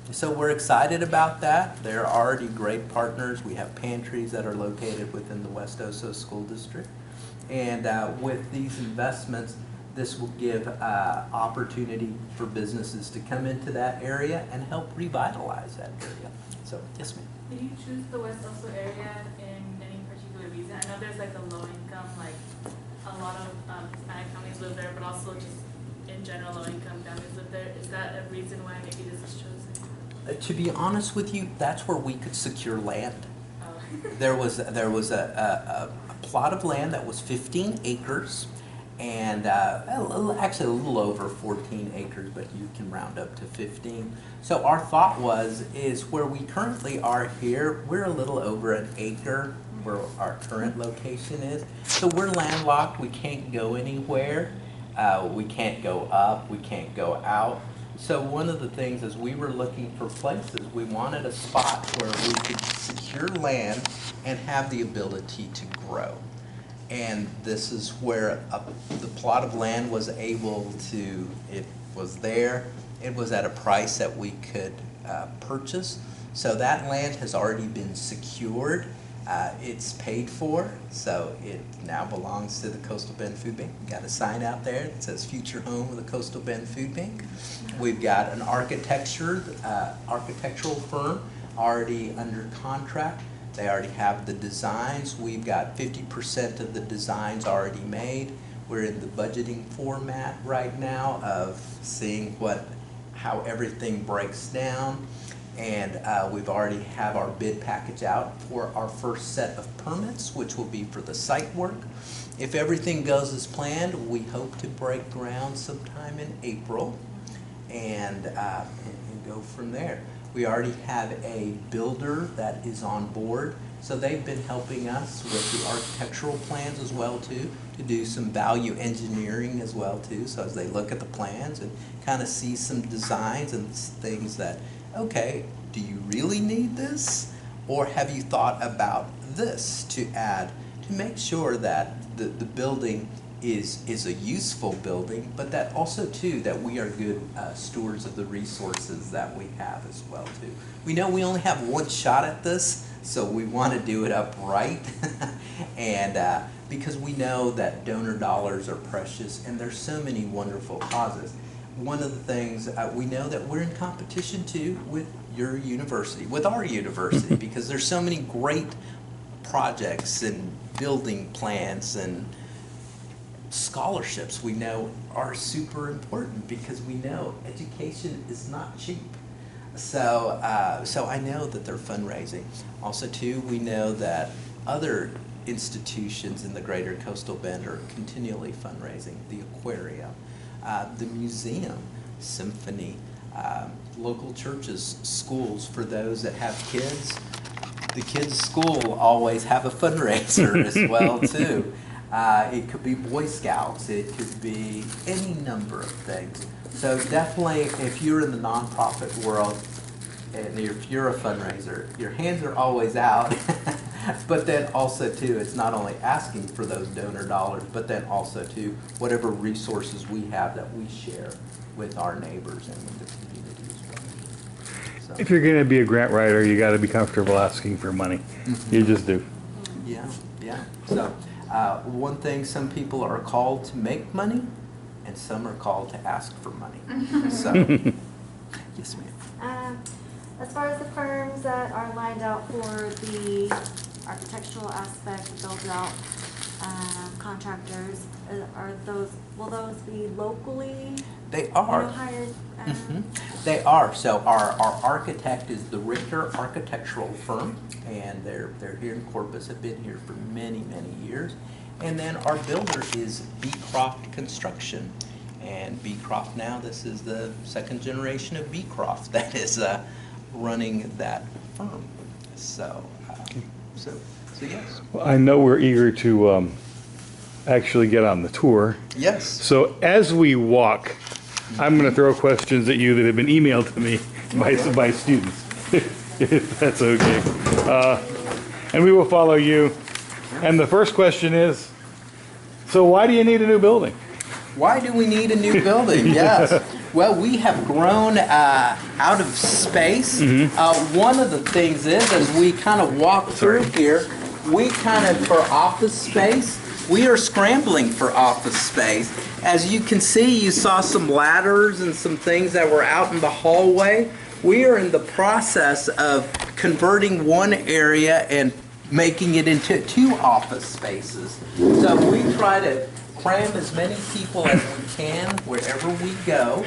[SPEAKER 1] So we're excited about that. They're already great partners. We have pantries that are located within the West Oso School District. And with these investments, this will give opportunity for businesses to come into that area and help revitalize that area. So, yes, ma'am.
[SPEAKER 8] Did you choose the West Oso area in any particular reason? I know there's like a low income, like a lot of Hispanic families live there, but also just in general low income families live there. Is that a reason why maybe this is chosen?
[SPEAKER 1] To be honest with you, that's where we could secure land.
[SPEAKER 8] Oh.
[SPEAKER 1] There was a plot of land that was 15 acres. And actually a little over 14 acres, but you can round up to 15. So our thought is where we currently are here, we're a little over an acre where our current location is. So we're landlocked, we can't go anywhere. We can't go up, we can't go out. So one of the things is we were looking for places, we wanted a spot where we could secure land and have the ability to grow. And this is where the plot of land was able to, it was there, it was at a price that we could purchase. So that land has already been secured, it's paid for, so it now belongs to the Coastal Bend Food Bank. We've got a sign out there that says future home of the Coastal Bend Food Bank. We've got an architectural firm already under contract. They already have the designs. We've got 50% of the designs already made. We're in the budgeting format right now of seeing how everything breaks down. And we've already have our bid package out for our first set of permits, which will be for the site work. If everything goes as planned, we hope to break ground sometime in April and go from there. We already have a builder that is on board, so they've been helping us with the architectural plans as well too, to do some value engineering as well too, so as they look at the plans and kind of see some designs and things that, okay, do you really need this? Or have you thought about this to add to make sure that the building is a useful building, but that also too that we are good stewards of the resources that we have as well too. We know we only have one shot at this, so we want to do it up right. And because we know that donor dollars are precious and there's so many wonderful causes. One of the things we know that we're in competition too with your university, with our university, because there's so many great projects and building plans and scholarships we know are super important, because we know education is not cheap. So I know that they're fundraising. Also too, we know that other institutions in the greater Coastal Bend are continually fundraising. The aquarium, the museum, symphony, local churches, schools for those that have kids. The kids' school always have a fundraiser as well too. It could be Boy Scouts, it could be any number of things. So definitely, if you're in the nonprofit world, and if you're a fundraiser, your hands are always out. But then also too, it's not only asking for those donor dollars, but then also too, whatever resources we have that we share with our neighbors and with the community as well. So,
[SPEAKER 3] If you're going to be a grant writer, you got to be comfortable asking for money. You just do.
[SPEAKER 1] yeah. So one thing, some people are called to make money, and some are called to ask for money. So, yes, ma'am.
[SPEAKER 2] As far as the firms that are lined out for the architectural aspect, the build out contractors, will those be locally
[SPEAKER 1] They are.
[SPEAKER 2] hired?
[SPEAKER 1] They are. So our architect is the Richter Architectural Firm, and they're here in Corpus, have been here for many, many years. And then our builder is Beecroft Construction. And Beecroft now, this is the second generation of Beecroft that is running that firm. So, so yes.
[SPEAKER 3] Well, I know we're eager to actually get on the tour.
[SPEAKER 1] Yes.
[SPEAKER 3] So as we walk, I'm going to throw questions at you that have been emailed to me by students, if that's okay. And we will follow you. And the first question is, so why do you need a new building?
[SPEAKER 1] Why do we need a new building? Yes. Well, we have grown out of space. One of the things is, as we kind of walk through here, we kind of, for office space, we are scrambling for office space. As you can see, you saw some ladders and some things that were out in the hallway. We are in the process of converting one area and making it into 2 office spaces. So we try to cram as many people as we can wherever we go.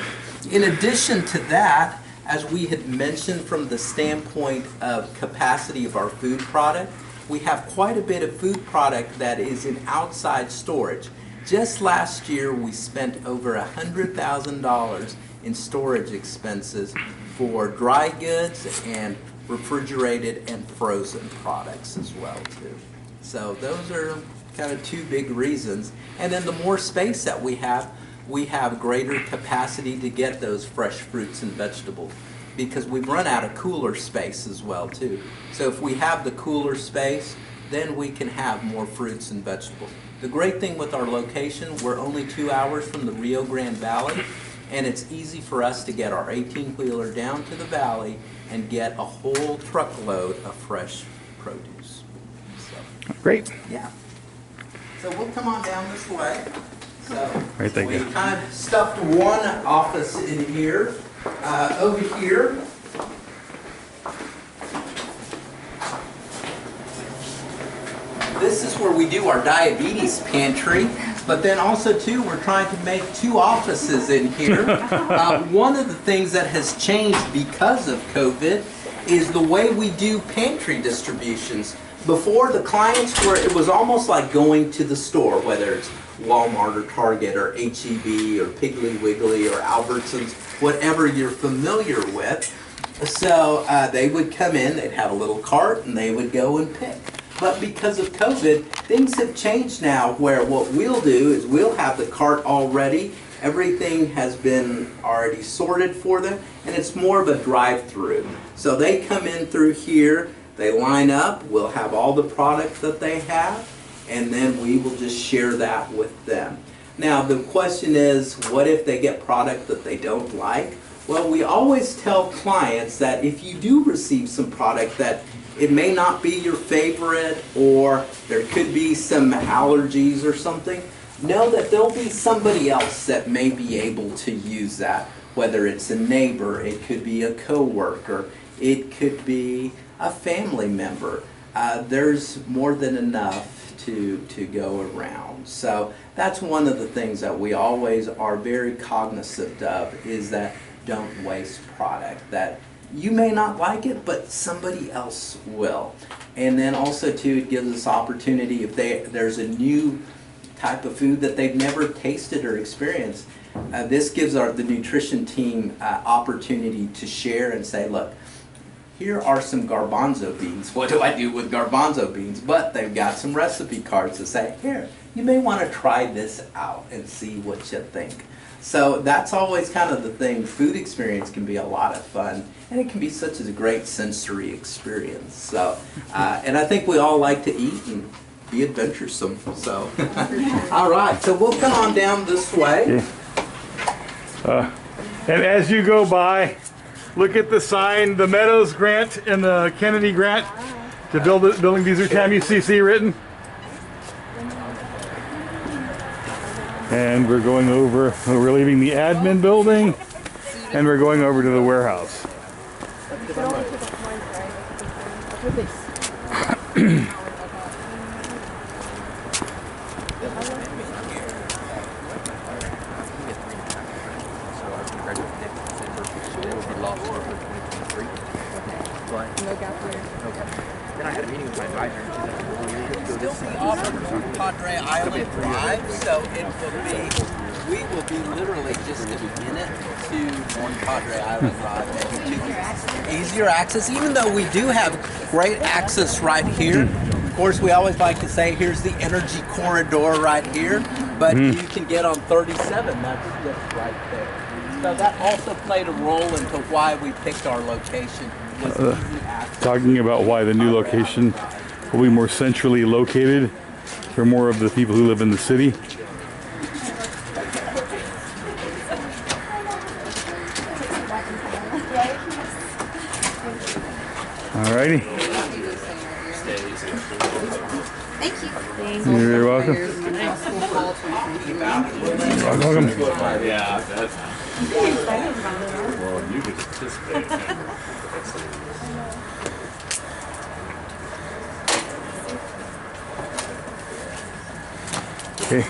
[SPEAKER 1] In addition to that, as we had mentioned from the standpoint of capacity of our food product, we have quite a bit of food product that is in outside storage. Just last year, we spent over $100,000 in storage expenses for dry goods and refrigerated and frozen products as well too. So those are kind of 2 big reasons. And then the more space that we have greater capacity to get those fresh fruits and vegetables, because we've run out of cooler space as well too. So if we have the cooler space, then we can have more fruits and vegetables. The great thing with our location, we're only 2 hours from the Rio Grande Valley, and it's easy for us to get our 18-wheeler down to the valley and get a whole truckload of fresh produce. So,
[SPEAKER 3] Great.
[SPEAKER 1] yeah. So we'll come on down this way. So
[SPEAKER 3] Right, thank
[SPEAKER 1] we
[SPEAKER 3] you.
[SPEAKER 1] kind of stuffed one office in here. Over here, this is where we do our diabetes pantry, but then also too, we're trying to make 2 offices in here. One of the things that has changed because of COVID is the way we do pantry distributions. Before, the clients were, it was almost like going to the store, whether it's Walmart or Target or H-E-B or Piggly Wiggly or Albertsons, whatever you're familiar with. So they would come in, they'd have a little cart, and they would go and pick. But because of COVID, things have changed now where what we'll do is we'll have the cart all ready. Everything has been already sorted for them, and it's more of a drive-through. So they come in through here, they line up, we'll have all the products that they have, and then we will just share that with them. Now the question is, what if they get product that they don't like? Well, we always tell clients that if you do receive some product that it may not be your favorite, or there could be some allergies or something, know that there'll be somebody else that may be able to use that. Whether it's a neighbor, it could be a coworker, it could be a family member. There's more than enough to go around. So that's one of the things that we always are very cognizant of, is that don't waste product. That you may not like it, but somebody else will. And then also too, it gives us opportunity if there's a new type of food that they've never tasted or experienced. This gives the nutrition team opportunity to share and say, look, here are some garbanzo beans. What do I do with garbanzo beans? But they've got some recipe cards to say, here, you may want to try this out and see what you think. So that's always kind of the thing. Food experience can be a lot of fun, and it can be such a great sensory experience. So, and I think we all like to eat and be adventuresome. So, all right. So we'll come on down this way.
[SPEAKER 3] And as you go by, look at the sign, the Meadows Grant and the Kennedy Grant to building these are TAMUCC written. And we're going over, we're leaving the admin building, and we're going over to the warehouse.
[SPEAKER 1] Then I had a meeting with my advisor. This is the Padre Island Drive, so it will be we will be literally just a minute to One Padre Island Drive. Maybe easier access, even though we do have great access right here. Of course, we always like to say, here's the energy corridor right here, but you can get on 37, that's just right there. So that also played a role into why we picked our location. Was easy access.
[SPEAKER 3] Talking about why the new location will be more centrally located for more of the people who live in the city. Alrighty.
[SPEAKER 5] Thank you.
[SPEAKER 3] You're very welcome. Welcome.
[SPEAKER 6] Yeah, that's. Well, you could participate.
[SPEAKER 3] Okay.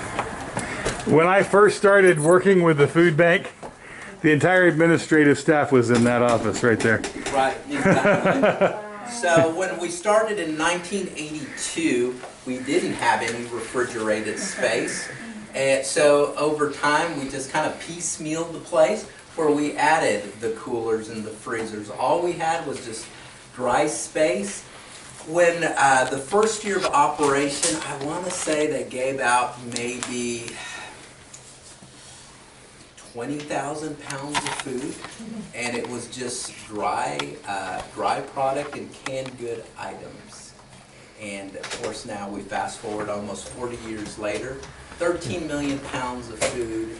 [SPEAKER 3] When I first started working with the food bank, the entire administrative staff was in that office right there.
[SPEAKER 1] Right, exactly. So when we started in 1982, we didn't have any refrigerated space. And so over time, we just kind of piecemealed the place where we added the coolers and the freezers. All we had was just dry space. When the first year of operation, I want to say they gave out maybe 20,000 pounds of food, and it was just dry product and canned good items. And of course now we fast forward almost 40 years later, 13 million pounds of food,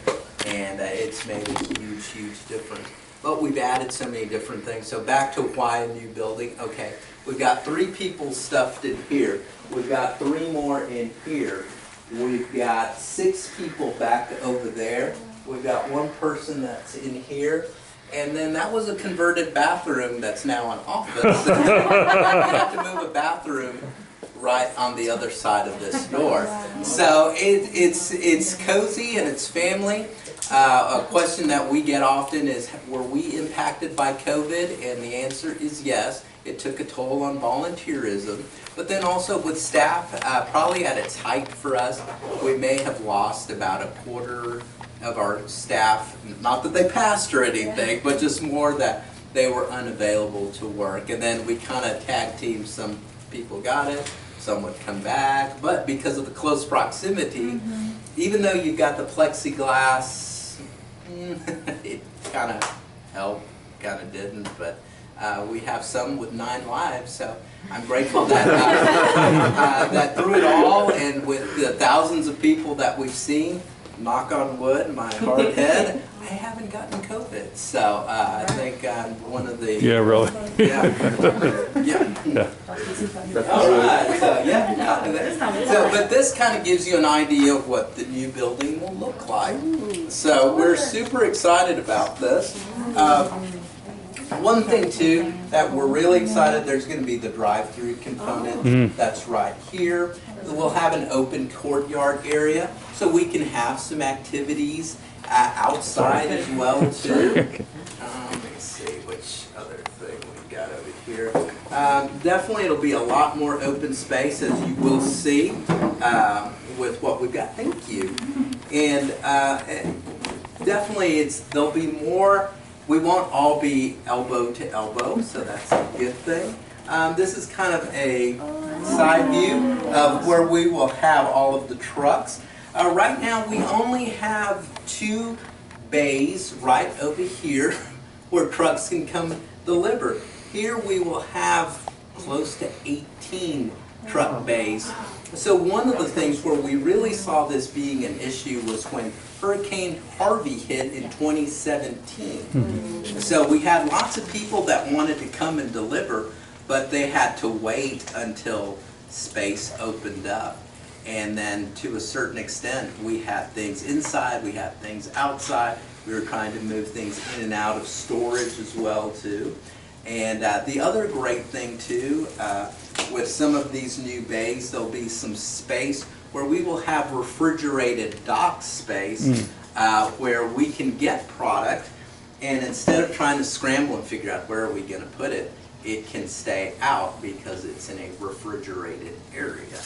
[SPEAKER 1] and it's made a huge, huge difference. But we've added so many different things. So back to why a new building. Okay, we've got 3 people stuffed in here. We've got 3 more in here. We've got 6 people back over there. We've got 1 person that's in here. And then that was a converted bathroom that's now an office. We have to move a bathroom right on the other side of this door. So it's cozy and it's family. A question that we get often is, were we impacted by COVID? And the answer is yes. It took a toll on volunteerism. But then also with staff, probably at its height for us, we may have lost about a quarter of our staff. Not that they passed or anything, but just more that they were unavailable to work. And then we kind of tag team. Some people got it, some would come back. But because of the close proximity, even though you've got the plexiglass, it kind of helped, kind of didn't, but we have some with 9 lives, so I'm grateful that that through it all, and with the thousands of people that we've seen, knock on wood, my hard head, I haven't gotten COVID, so I think I'm one of the...
[SPEAKER 3] Yeah, really.
[SPEAKER 1] Yeah. All right, so yeah. So, but this kind of gives you an idea of what the new building will look like. So we're super excited about this. One thing too that we're really excited, there's going to be the drive-through component that's right here. We'll have an open courtyard area so we can have some activities outside as well too. Let me see which other thing we've got over here. Definitely it'll be a lot more open space, as you will see with what we've got. Thank you. And definitely there'll be more. We won't all be elbow to elbow, so that's a good thing. This is kind of a side view of where we will have all of the trucks. Right now we only have 2 bays right over here where trucks can come deliver. Here we will have close to 18 truck bays. So one of the things where we really saw this being an issue was when Hurricane Harvey hit in 2017. So we had lots of people that wanted to come and deliver, but they had to wait until space opened up. And then to a certain extent, we had things inside, we had things outside. We were trying to move things in and out of storage as well too. And the other great thing too, with some of these new bays, there'll be some space where we will have refrigerated dock space where we can get product, and instead of trying to scramble and figure out where are we going to put it, it can stay out because it's in a refrigerated area.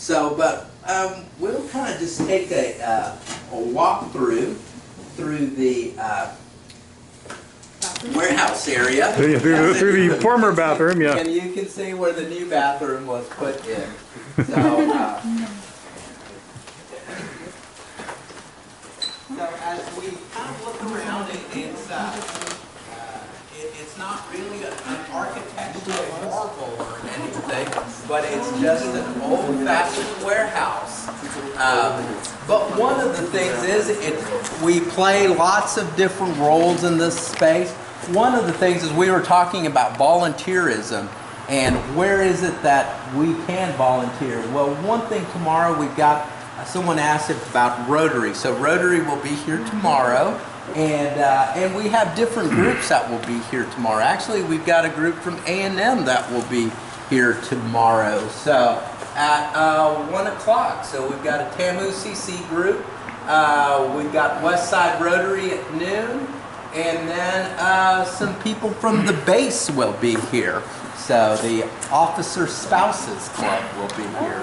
[SPEAKER 1] So, but we'll kind of just take a walk through the warehouse area.
[SPEAKER 3] Through the former bathroom, yeah.
[SPEAKER 1] And you can see where the new bathroom was put in. So, so as we kind of look around, it's not really an architectural marvel or anything, but it's just an old-fashioned warehouse. But one of the things is we play lots of different roles in this space. One of the things is we were talking about volunteerism and where is it that we can volunteer. Well, one thing tomorrow we've got, someone asked about Rotary. So Rotary will be here tomorrow. And we have different groups that will be here tomorrow. Actually, we've got a group from A&M that will be here tomorrow. So at 1 o'clock. So we've got a TAMU CC group. We've got Westside Rotary at noon. And then some people from the base will be here. So the Officer Spouses Club will be here.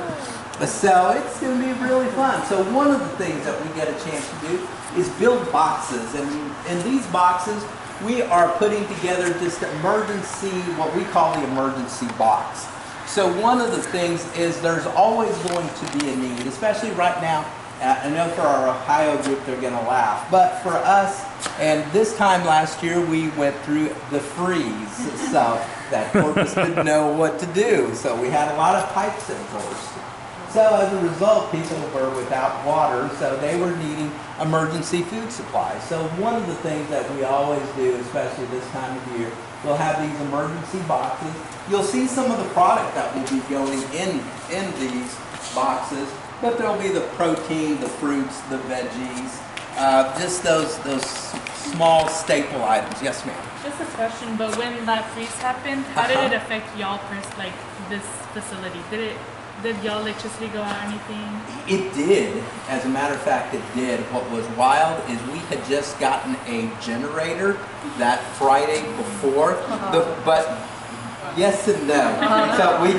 [SPEAKER 1] So it's going to be really fun. So one of the things that we get a chance to do is build boxes. And in these boxes, we are putting together this emergency, what we call the emergency box. So one of the things is there's always going to be a need, especially right now. I know for our Ohio group, they're going to laugh. But for us, and this time last year, we went through the freeze. So that Corpus didn't know what to do. So we had a lot of pipes that burst. So as a result, people were without water, so they were needing emergency food supplies. So one of the things that we always do, especially this time of year, we'll have these emergency boxes. You'll see some of the product that will be going in these boxes, but there'll be the protein, the fruits, the veggies, just those small staple items. Yes, ma'am.
[SPEAKER 8] Just a question, but when that freeze happened, how did it affect y'all like this facility? Did y'all electricity go out or anything?
[SPEAKER 1] It did. As a matter of fact, it did. What was wild is we had just gotten a generator that Friday before, but yes and no. So we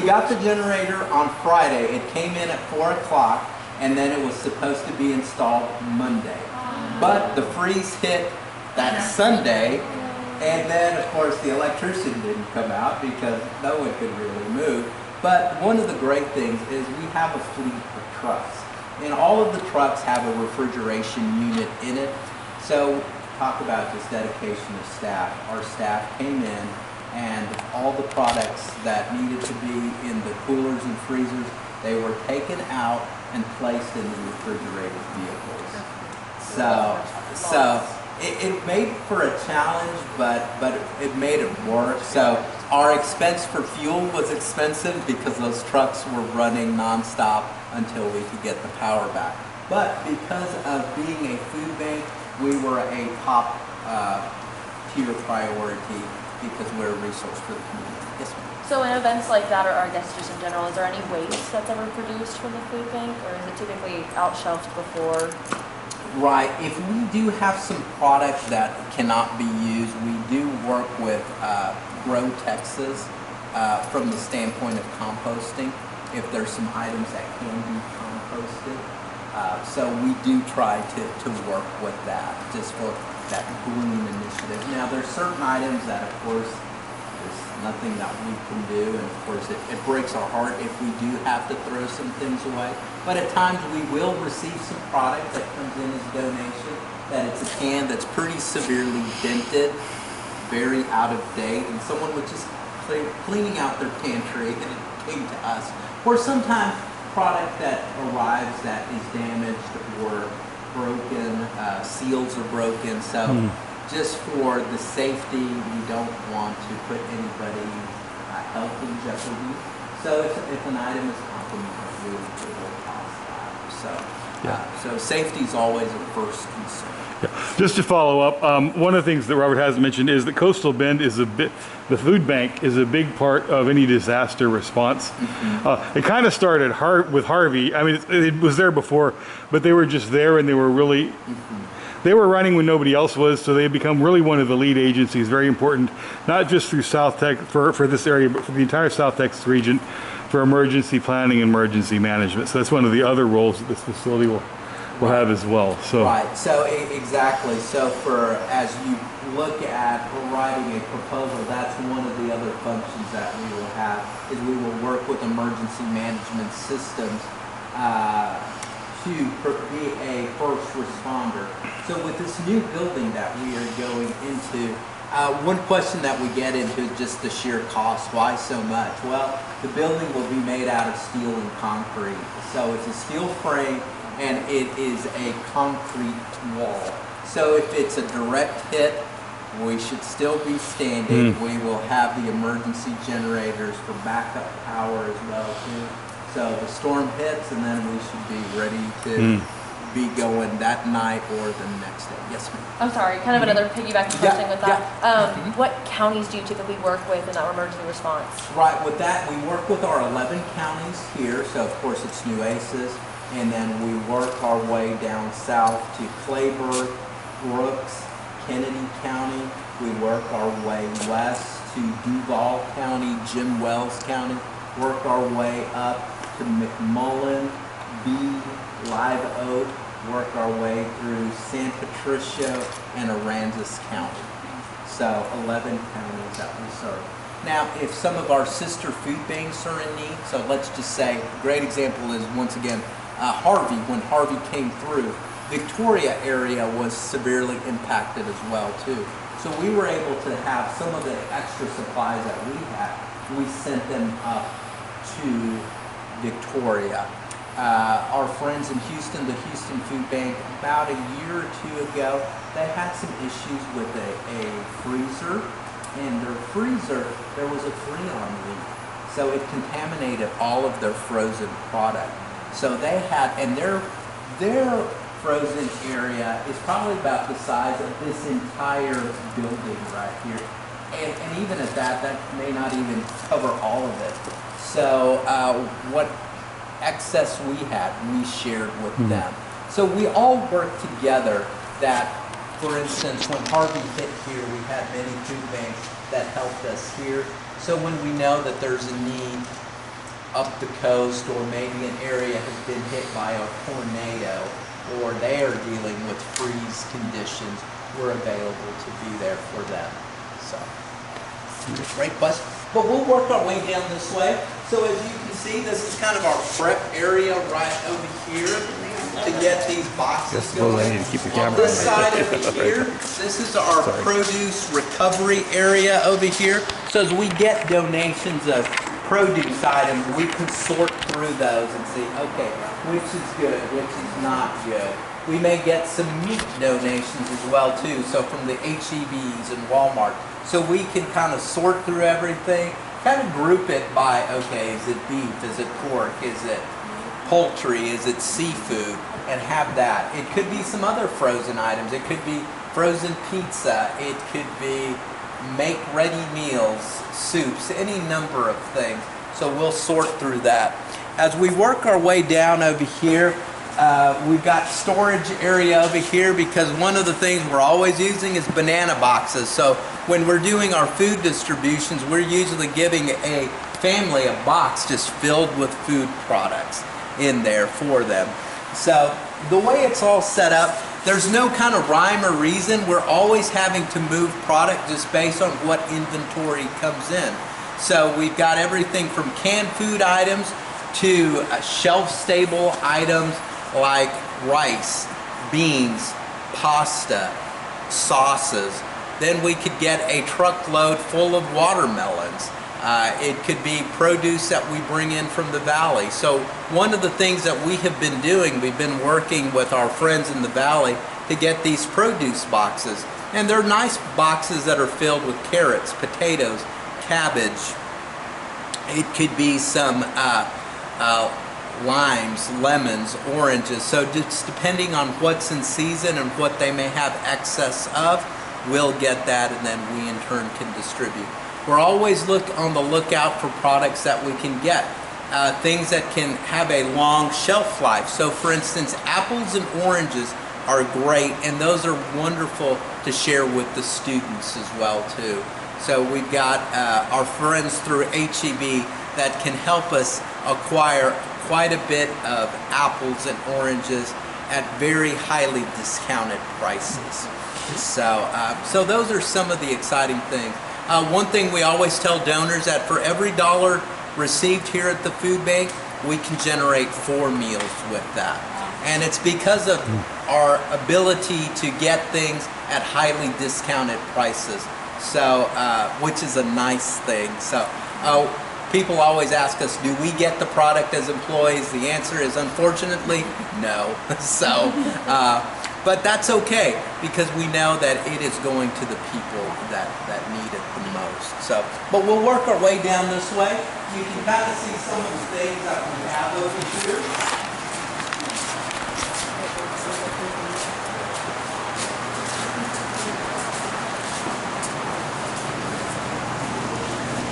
[SPEAKER 1] got the generator on Friday. It came in at 4 o'clock, and then it was supposed to be installed Monday. But the freeze hit that Sunday, and then of course the electricity didn't come out because no one could really move. But one of the great things is we have a fleet of trucks. And all of the trucks have a refrigeration unit in it. So talk about just dedication of staff. Our staff came in and all the products that needed to be in the coolers and freezers, they were taken out and placed in the refrigerated vehicles. So it made for a challenge, but it made it work. So our expense for fuel was expensive because those trucks were running nonstop until we could get the power back. But because of being a food bank, we were a top tier priority because we're a resource for the community. Yes, ma'am.
[SPEAKER 7] So in events like that, or I guess just in general, is there any waste that's ever produced from the food bank, or is it typically outshelved before?
[SPEAKER 1] Right. If we do have some product that cannot be used, we do work with Grow Texas from the standpoint of composting. If there's some items that can be composted, so we do try to work with that just for that green initiative. Now there's certain items that, of course, there's nothing that we can do, and of course it breaks our heart if we do have to throw some things away. But at times we will receive some product that comes in as donation, that it's a can that's pretty severely dented, very out of date, and someone was just cleaning out their pantry and it came to us. Or sometimes product that arrives that is damaged or broken, seals are broken, so just for the safety, we don't want to put anybody's health in jeopardy. So if an item is compromised, it will cost that. So safety is always a first concern.
[SPEAKER 3] Yeah. Just to follow up, one of the things that Robert hasn't mentioned is that Coastal Bend is the food bank is a big part of any disaster response. It kind of started with Harvey. I mean, it was there before, but they were just there and they were really, they were running when nobody else was, so they had become really one of the lead agencies, very important, not just through South Texas, for this area, but for the entire South Texas region, for emergency planning and emergency management. So that's one of the other roles that this facility will have as well. So
[SPEAKER 1] Right, so exactly. So as you look at writing a proposal, that's one of the other functions that we will have, is we will work with emergency management systems to be a first responder. So with this new building that we are going into, one question that we get into is just the sheer cost. Why so much? Well, the building will be made out of steel and concrete. So it's a steel frame and it is a concrete wall. So if it's a direct hit, we should still be standing. We will have the emergency generators for backup power as well too. So the storm hits and then we should be ready to be going that night or the next day. Yes, ma'am.
[SPEAKER 7] I'm sorry, kind of another piggybacking
[SPEAKER 1] Yeah,
[SPEAKER 7] question with that. What counties do you typically work with in our emergency response?
[SPEAKER 1] Right, with that, we work with our 11 counties here, so of course it's Nueces, and then we work our way down south to Clayburgh, Brooks, Kennedy County. We work our way west to Duval County, Jim Wells County, work our way up to McMullen, Bede, Live Oak, work our way through San Patricio and Aransas County. So 11 counties that we serve. Now, if some of our sister food banks are in need, so let's just say, a great example is, once again, Harvey. When Harvey came through, Victoria area was severely impacted as well too. So we were able to have some of the extra supplies that we had, we sent them up to Victoria. Our friends in Houston, the Houston Food Bank, about a year or two ago, they had some issues with a freezer. In their freezer, there was a Freon leak. So it contaminated all of their frozen product. So they had, and their frozen area is probably about the size of this entire building right here. And even at that, that may not even cover all of it. So what excess we had, we shared with them. So we all worked together. That, for instance, when Harvey hit here, we had many food banks that helped us here. So when we know that there's a need up the coast, or maybe an area has been hit by a tornado, or they are dealing with freeze conditions, we're available to be there for them. So, great question. But we'll work our way down this way. So as you can see, this is kind of our prep area right over here to get these boxes going.
[SPEAKER 9] I need to keep the
[SPEAKER 1] On
[SPEAKER 9] camera
[SPEAKER 1] this
[SPEAKER 9] on.
[SPEAKER 1] side over here, this is our produce recovery area over here. So as we get donations of produce items, we can sort through those and see, okay, which is good, which is not good. We may get some meat donations as well too, so from the H-E-B's and Walmart. So we can kind of sort through everything, kind of group it by, okay, is it beef, is it pork, is it poultry, is it seafood, and have that. It could be some other frozen items. It could be frozen pizza. It could be make-ready meals, soups, any number of things. So we'll sort through that. As we work our way down over here, we've got storage area over here, because one of the things we're always using is banana boxes. So when we're doing our food distributions, we're usually giving a family a box just filled with food products in there for them. So the way it's all set up, there's no kind of rhyme or reason. We're always having to move product just based on what inventory comes in. So we've got everything from canned food items to shelf-stable items like rice, beans, pasta, sauces. Then we could get a truckload full of watermelons. It could be produce that we bring in from the valley. So one of the things that we have been doing, we've been working with our friends in the valley to get these produce boxes. And they're nice boxes that are filled with carrots, potatoes, cabbage. It could be some limes, lemons, oranges. So just depending on what's in season and what they may have excess of, we'll get that, and then we in turn can distribute. We're always on the lookout for products that we can get, things that can have a long shelf life. So for instance, apples and oranges are great, and those are wonderful to share with the students as well too. So we've got our friends through H-E-B that can help us acquire quite a bit of apples and oranges at very highly discounted prices. So those are some of the exciting things. One thing we always tell donors that for every dollar received here at the food bank, we can generate 4 meals with that. And it's because of our ability to get things at highly discounted prices. So, which is a nice thing. So, people always ask us, do we get the product as employees? The answer is unfortunately, no. So, but that's okay because we know that it is going to the people that need it the most. So, but we'll work our way down this way. You can kind of see some of the things that we have over here.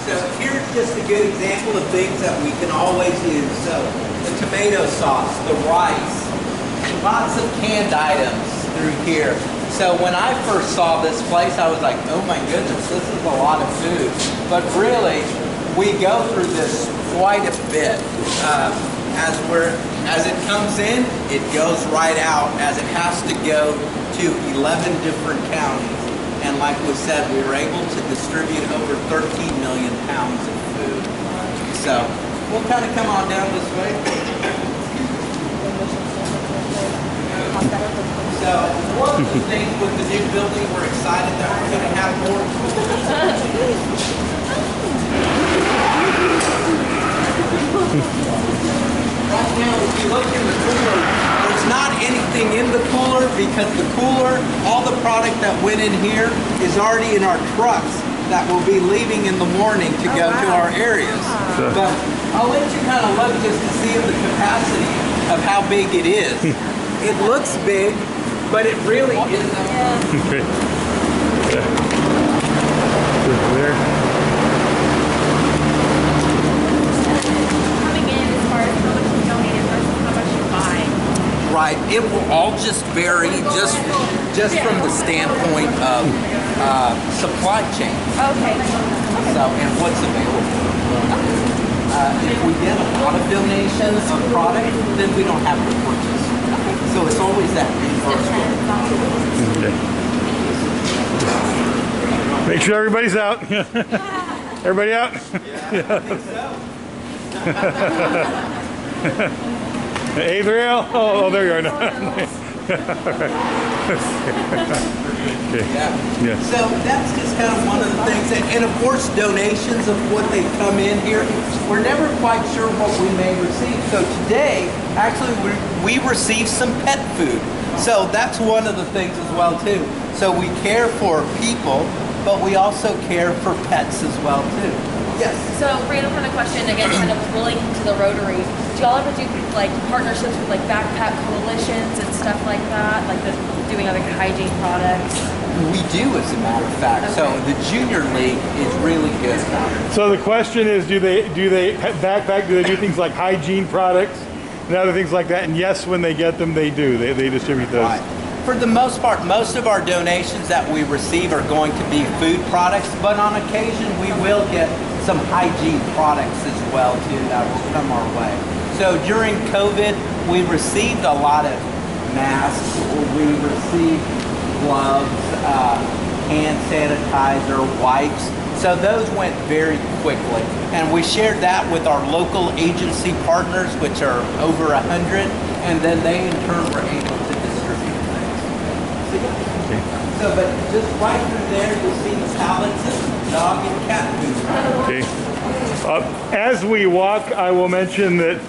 [SPEAKER 1] So here's just a good example of things that we can always use. So the tomato sauce, the rice, lots of canned items through here. So when I first saw this place, I was like, oh my goodness, this is a lot of food. But really, we go through this quite a bit. As it comes in, it goes right out as it has to go to 11 different counties. And like we said, we were able to distribute over 13 million pounds of food. So we'll kind of come on down this way. So one of the things with the new building, we're excited that we're going to have more. Right now, if you look in the cooler, there's not anything in the cooler because the cooler, all the product that went in here is already in our trucks that will be leaving in the morning to go to our areas. But I'll let you kind of look just to see the capacity of how big it is. It looks big, but it really isn't.
[SPEAKER 3] Okay. Yeah. There.
[SPEAKER 1] Right, it will all just vary just from the standpoint of supply chain.
[SPEAKER 7] Okay.
[SPEAKER 1] So, and what's available. If we get a lot of donations of product, then we don't have to purchase. So it's always that resource.
[SPEAKER 3] Okay. Make sure everybody's out. Everybody out?
[SPEAKER 1] Yeah, I think so.
[SPEAKER 3] Adriel? Oh, there you are. Okay.
[SPEAKER 1] Yeah. So that's just kind of one of the things. And of course, donations of what they come in here, we're never quite sure what we may receive. So today, actually, we received some pet food. So that's one of the things as well, too. So we care for people, but we also care for pets as well, too. Yes.
[SPEAKER 7] So, random kind of question, again, kind of relating to the Rotary. Do y'all ever do like partnerships with like backpack coalitions and stuff like that? Like doing other hygiene products?
[SPEAKER 1] We do, as a matter of fact. Okay. So the Junior League is really good.
[SPEAKER 3] So the question is, do they backpack? Do they do things like hygiene products and other things like that? And yes, when they get them, they do. They distribute those.
[SPEAKER 1] Right. For the most part, most of our donations that we receive are going to be food products, but on occasion we will get some hygiene products as well too that will come our way. So during COVID, we received a lot of masks, we received gloves, hand sanitizer, wipes. So those went very quickly. And we shared that with our local agency partners, which are over 100, and then they in turn were able to distribute things.
[SPEAKER 3] Okay.
[SPEAKER 1] So, but just right through there, you'll see the pallets of dog and cat food.
[SPEAKER 3] Okay. As we walk, I will mention that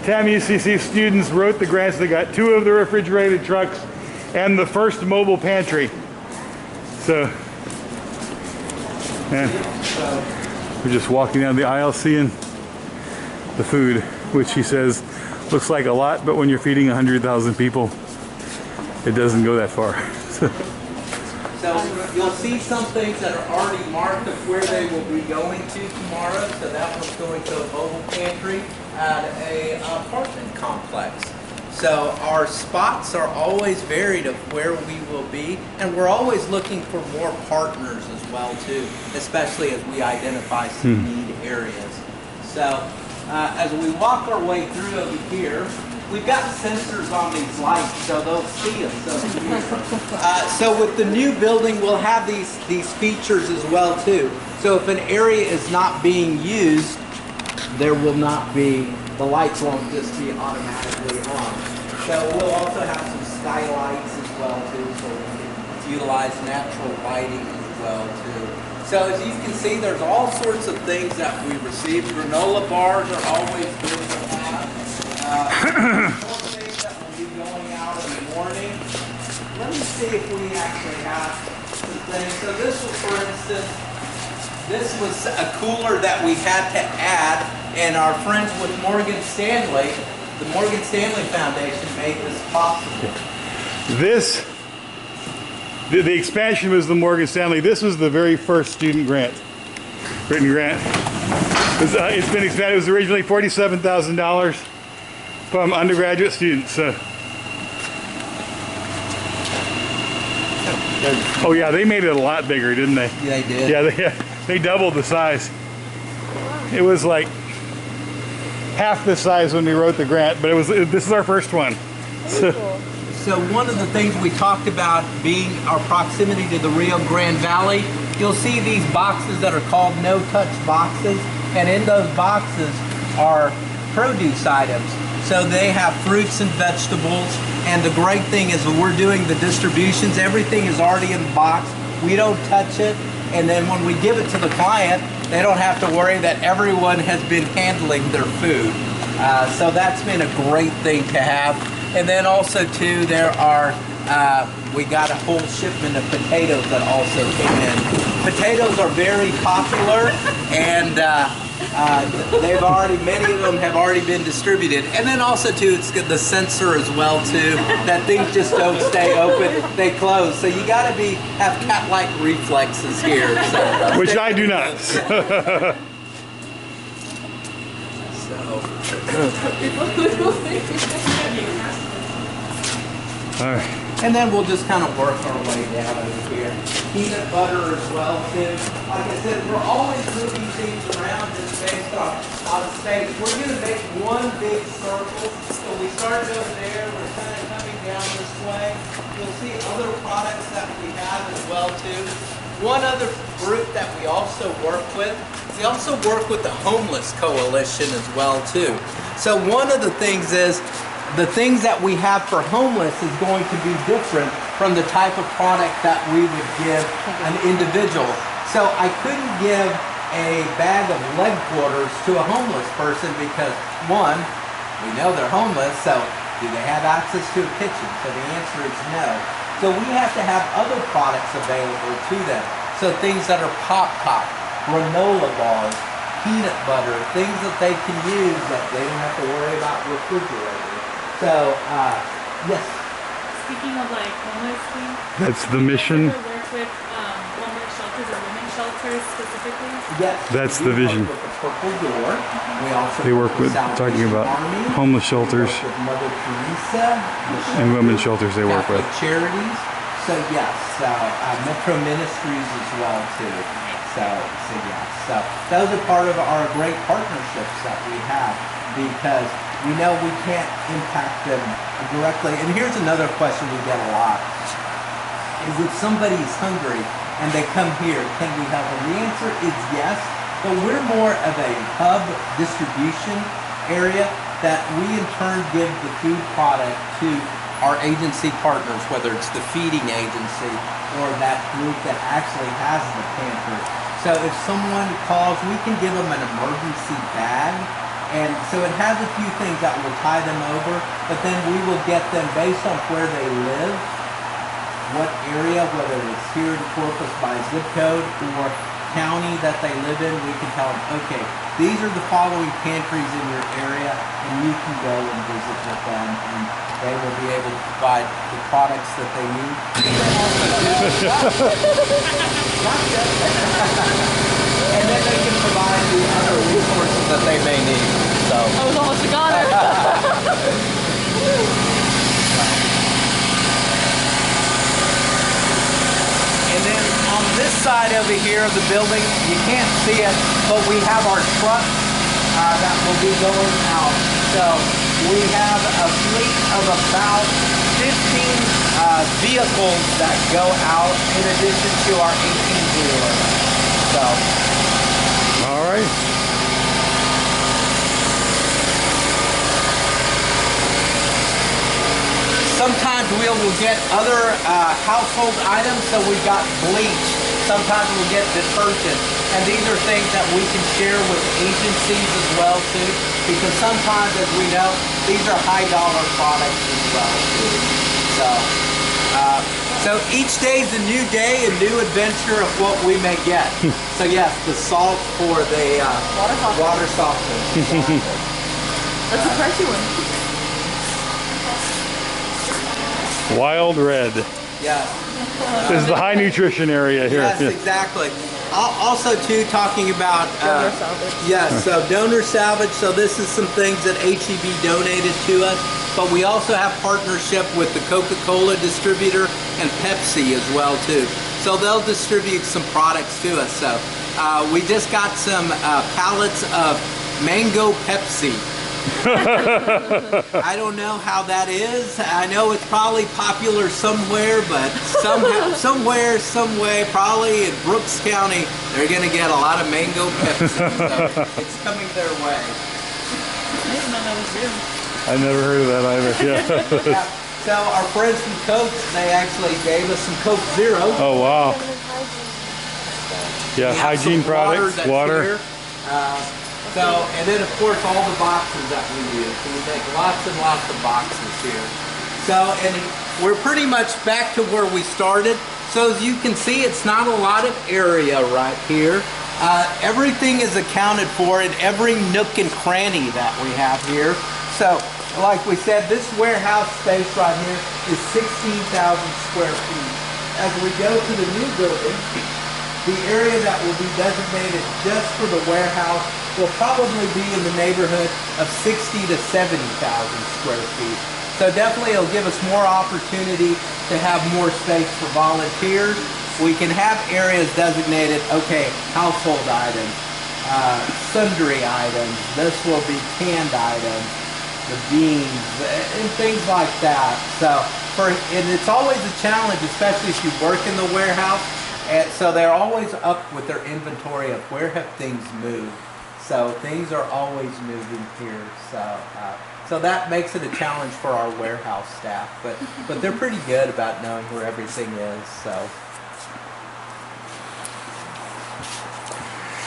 [SPEAKER 3] TAM-UCC students wrote the grants. They got 2 of the refrigerated trucks and the first mobile pantry. So, yeah, we're just walking down the aisle seeing the food, which he says looks like a lot, but when you're feeding 100,000 people, it doesn't go that far.
[SPEAKER 1] So you'll see some things that are already marked of where they will be going to tomorrow. So that one's going to a mobile pantry at a apartment complex. So our spots are always varied of where we will be, and we're always looking for more partners as well too, especially as we identify some need areas. So as we walk our way through over here, we've got sensors on these lights, so they'll see us over here. So with the new building, we'll have these features as well too. So if an area is not being used, there will not be, the lights won't just be automatically on. So we'll also have some skylights as well too, so we can utilize natural lighting as well too. So as you can see, there's all sorts of things that we receive. Granola bars are always good to have. Things that will be going out in the morning. Let me see if we actually have some things. So this was, for instance, this was a cooler that we had to add, and our friends with Morgan Stanley, the Morgan Stanley Foundation, made this possible.
[SPEAKER 3] The expansion was the Morgan Stanley. This was the very first student grant, written grant. It's been expanded. It was originally $47,000 from undergraduate students. Oh yeah, they made it a lot bigger, didn't they?
[SPEAKER 1] Yeah, they did.
[SPEAKER 3] Yeah, they doubled the size. It was like half the size when we wrote the grant, but this is our first one.
[SPEAKER 1] So one of the things we talked about being our proximity to the Rio Grande Valley, you'll see these boxes that are called no-touch boxes, and in those boxes are produce items. So they have fruits and vegetables, and the great thing is when we're doing the distributions, everything is already in the box. We don't touch it, and then when we give it to the client, they don't have to worry that everyone has been handling their food. So that's been a great thing to have. And then also too, there are, we got a whole shipment of potatoes that also came in. Potatoes are very popular, and many of them have already been distributed. And then also too, it's got the sensor as well too, that things just don't stay open, they close. So you gotta have cat-like reflexes here. So,
[SPEAKER 3] which I do not. All right.
[SPEAKER 1] And then we'll just kind of work our way down over here. Peanut butter as well too. Like I said, we're always moving things around just based on space. We're going to make one big circle. So we started over there, we're kind of coming down this way. You'll see other products that we have as well too. One other group that we also work with, we also work with the Homeless Coalition as well too. So one of the things is, the things that we have for homeless is going to be different from the type of product that we would give an individual. So I couldn't give a bag of leg quarters to a homeless person because, one, we know they're homeless, so do they have access to a kitchen? So the answer is no. So we have to have other products available to them. So things that are Pop-Pop, granola bars, peanut butter, things that they can use that they don't have to worry about refrigerating. So, yes.
[SPEAKER 8] Speaking of like homeless things.
[SPEAKER 3] That's the mission.
[SPEAKER 8] Do you ever work with homeless shelters or women's shelters specifically?
[SPEAKER 1] Yes.
[SPEAKER 3] That's the vision.
[SPEAKER 1] With the Purple Door. We also
[SPEAKER 3] They work with
[SPEAKER 1] Salvation
[SPEAKER 3] talking about
[SPEAKER 1] Army.
[SPEAKER 3] homeless shelters
[SPEAKER 1] We work with Mother Teresa.
[SPEAKER 3] and women's shelters they work with.
[SPEAKER 1] Catholic Charities. So yes, Metro Ministries as well too. So yes. So those are part of our great partnerships that we have because we know we can't impact them directly. And here's another question we get a lot. Is if somebody's hungry and they come here, can we help them? The answer is yes, but we're more of a hub distribution area that we in turn give the food product to our agency partners, whether it's the feeding agency or that group that actually has the pantry. So if someone calls, we can give them an emergency bag. And so it has a few things that will tie them over, but then we will get them based on where they live, what area, whether it's here in Corpus by zip code or county that they live in, we can tell them, okay, these are the following pantries in your area, and you can go and visit with them, and they will be able to provide the products that they need. And then they can provide the other resources that they may need. So.
[SPEAKER 4] I was almost a goner.
[SPEAKER 1] And then on this side over here of the building, you can't see it, but we have our trucks that will be going out. So we have a fleet of about 15 vehicles that go out in addition to our 18-wheeler. So.
[SPEAKER 3] All right.
[SPEAKER 1] Sometimes we will get other household items, so we've got bleach. Sometimes we'll get detergent. And these are things that we can share with agencies as well too, because sometimes, as we know, these are high dollar products as well too. So each day is a new day, a new adventure of what we may get. So yes, the salt for the water softener.
[SPEAKER 4] That's a pricey one.
[SPEAKER 3] Wild Red.
[SPEAKER 1] Yes.
[SPEAKER 3] This is the high nutrition area here.
[SPEAKER 1] Yes, exactly. Also, too, talking about donor salvage. Yes, so donor salvage. So this is some things that HEB donated to us, but we also have partnership with the Coca-Cola distributor and Pepsi as well too. So they'll distribute some products to us. So we just got some pallets of mango Pepsi. I don't know how that is. I know it's probably popular somewhere, but somehow, somewhere, some way, probably in Brooks County, they're going to get a lot of mango Pepsi. So it's coming their way.
[SPEAKER 4] I didn't know that was you.
[SPEAKER 3] I never heard of that either. Yeah.
[SPEAKER 1] Yeah. So our friends from Coke, they actually gave us some Coke Zero.
[SPEAKER 3] Oh wow. Yeah,
[SPEAKER 1] We have
[SPEAKER 3] hygiene
[SPEAKER 1] some
[SPEAKER 3] products,
[SPEAKER 1] that's
[SPEAKER 3] water.
[SPEAKER 1] here. So, and then of course all the boxes that we use. So we make lots and lots of boxes here. So, and we're pretty much back to where we started. So as you can see, it's not a lot of area right here. Everything is accounted for in every nook and cranny that we have here. So, like we said, this warehouse space right here is 16,000 square feet. As we go to the new building, the area that will be designated just for the warehouse will probably be in the neighborhood of 60 to 70,000 square feet. So definitely it'll give us more opportunity to have more space for volunteers. We can have areas designated, okay, household items, sundry items, this will be canned items, the beans, and things like that. So, and it's always a challenge, especially if you work in the warehouse. And so they're always up with their inventory of where have things moved. So things are always moving here. So that makes it a challenge for our warehouse staff. But they're pretty good about knowing where everything is. So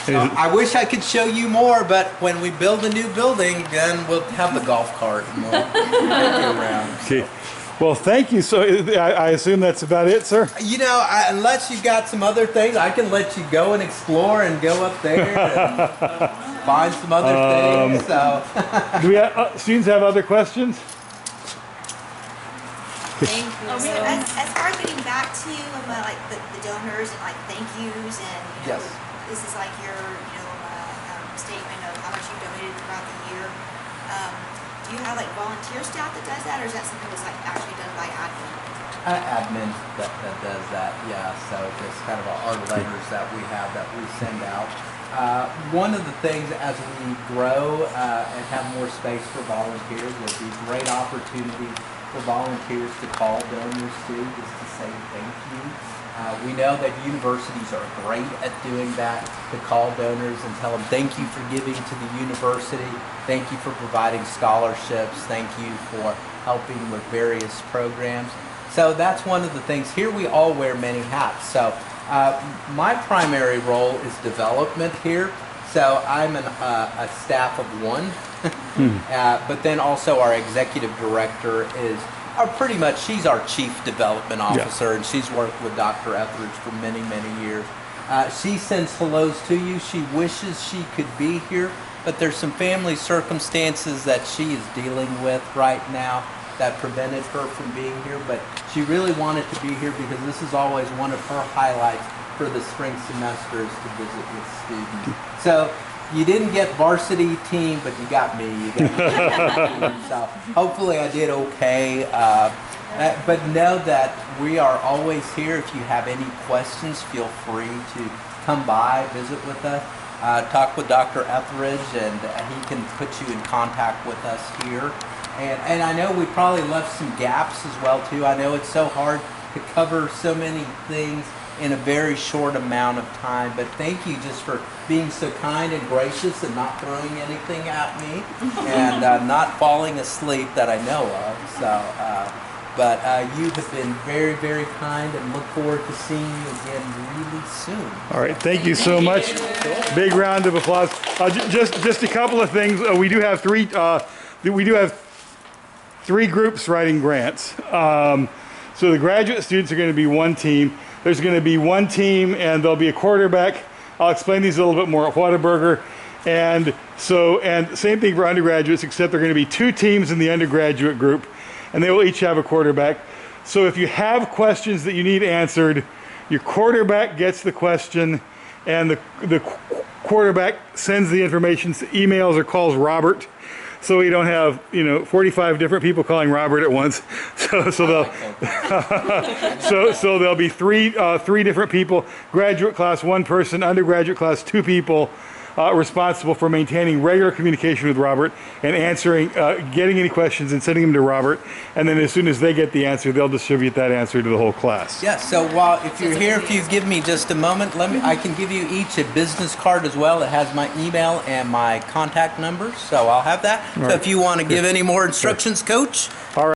[SPEAKER 1] I wish I could show you more, but when we build a new building, then we'll have the golf cart and we'll take you around.
[SPEAKER 3] Okay. Well, thank you. So I assume that's about it, sir?
[SPEAKER 1] You know, unless you got some other things, I can let you go and explore and go up there and find some other things. So,
[SPEAKER 3] Do we have, students have other questions?
[SPEAKER 5] Thank you. So as far as getting back to like the donors and like thank yous and you know,
[SPEAKER 1] Yes.
[SPEAKER 5] this is like your statement of how much you donated throughout the year. Do you have like volunteer staff that does that, or is that something that's like actually done by admin?
[SPEAKER 1] admin that does that, yeah. So just kind of our letters that we have that we send out. One of the things as we grow and have more space for volunteers, there'll be great opportunity for volunteers to call donors too, just to say thank you. We know that universities are great at doing that, to call donors and tell them thank you for giving to the university, thank you for providing scholarships, thank you for helping with various programs. So that's one of the things. Here we all wear many hats. So my primary role is development here. So I'm a staff of one, but then also our executive director is pretty much, she's our chief development officer, and she's worked with Dr. Etheridge for many, many years. She sends hellos to you. She wishes she could be here, but there's some family circumstances that she is dealing with right now that prevented her from being here, but she really wanted to be here because this is always one of her highlights for the spring semesters to visit with students. So you didn't get varsity team, but you got me. You got me. So hopefully I did okay. But know that we are always here. If you have any questions, feel free to come by, visit with us. talk with Dr. Etheridge, and he can put you in contact with us here. And I know we probably left some gaps as well too. I know it's so hard to cover so many things in a very short amount of time, but thank you just for being so kind and gracious and not throwing anything at me and not falling asleep that I know of. So, but you have been very, very kind, and look forward to seeing you again really soon.
[SPEAKER 3] All right, thank you so much. Big round of applause. Just a couple of things. We do have three groups writing grants. So the graduate students are going to be one team. There's going to be one team, and there'll be a quarterback. I'll explain these a little bit more at Whataburger. And same thing for undergraduates, except there are going to be two teams in the undergraduate group, and they will each have a quarterback. So if you have questions that you need answered, your quarterback gets the question, and the quarterback sends the information, emails or calls Robert. So we don't have 45 different people calling Robert at once. So there'll be three different people: graduate class 1 person, undergraduate class 2 people, responsible for maintaining regular communication with Robert and answering, getting any questions and sending them to Robert. And then as soon as they get the answer, they'll distribute that answer to the whole class.
[SPEAKER 1] Yes. So if you're here, if you give me just a moment, I can give you each a business card as well. It has my email and my contact number, so I'll have that. So if you want to give any more instructions, Coach.
[SPEAKER 3] All right.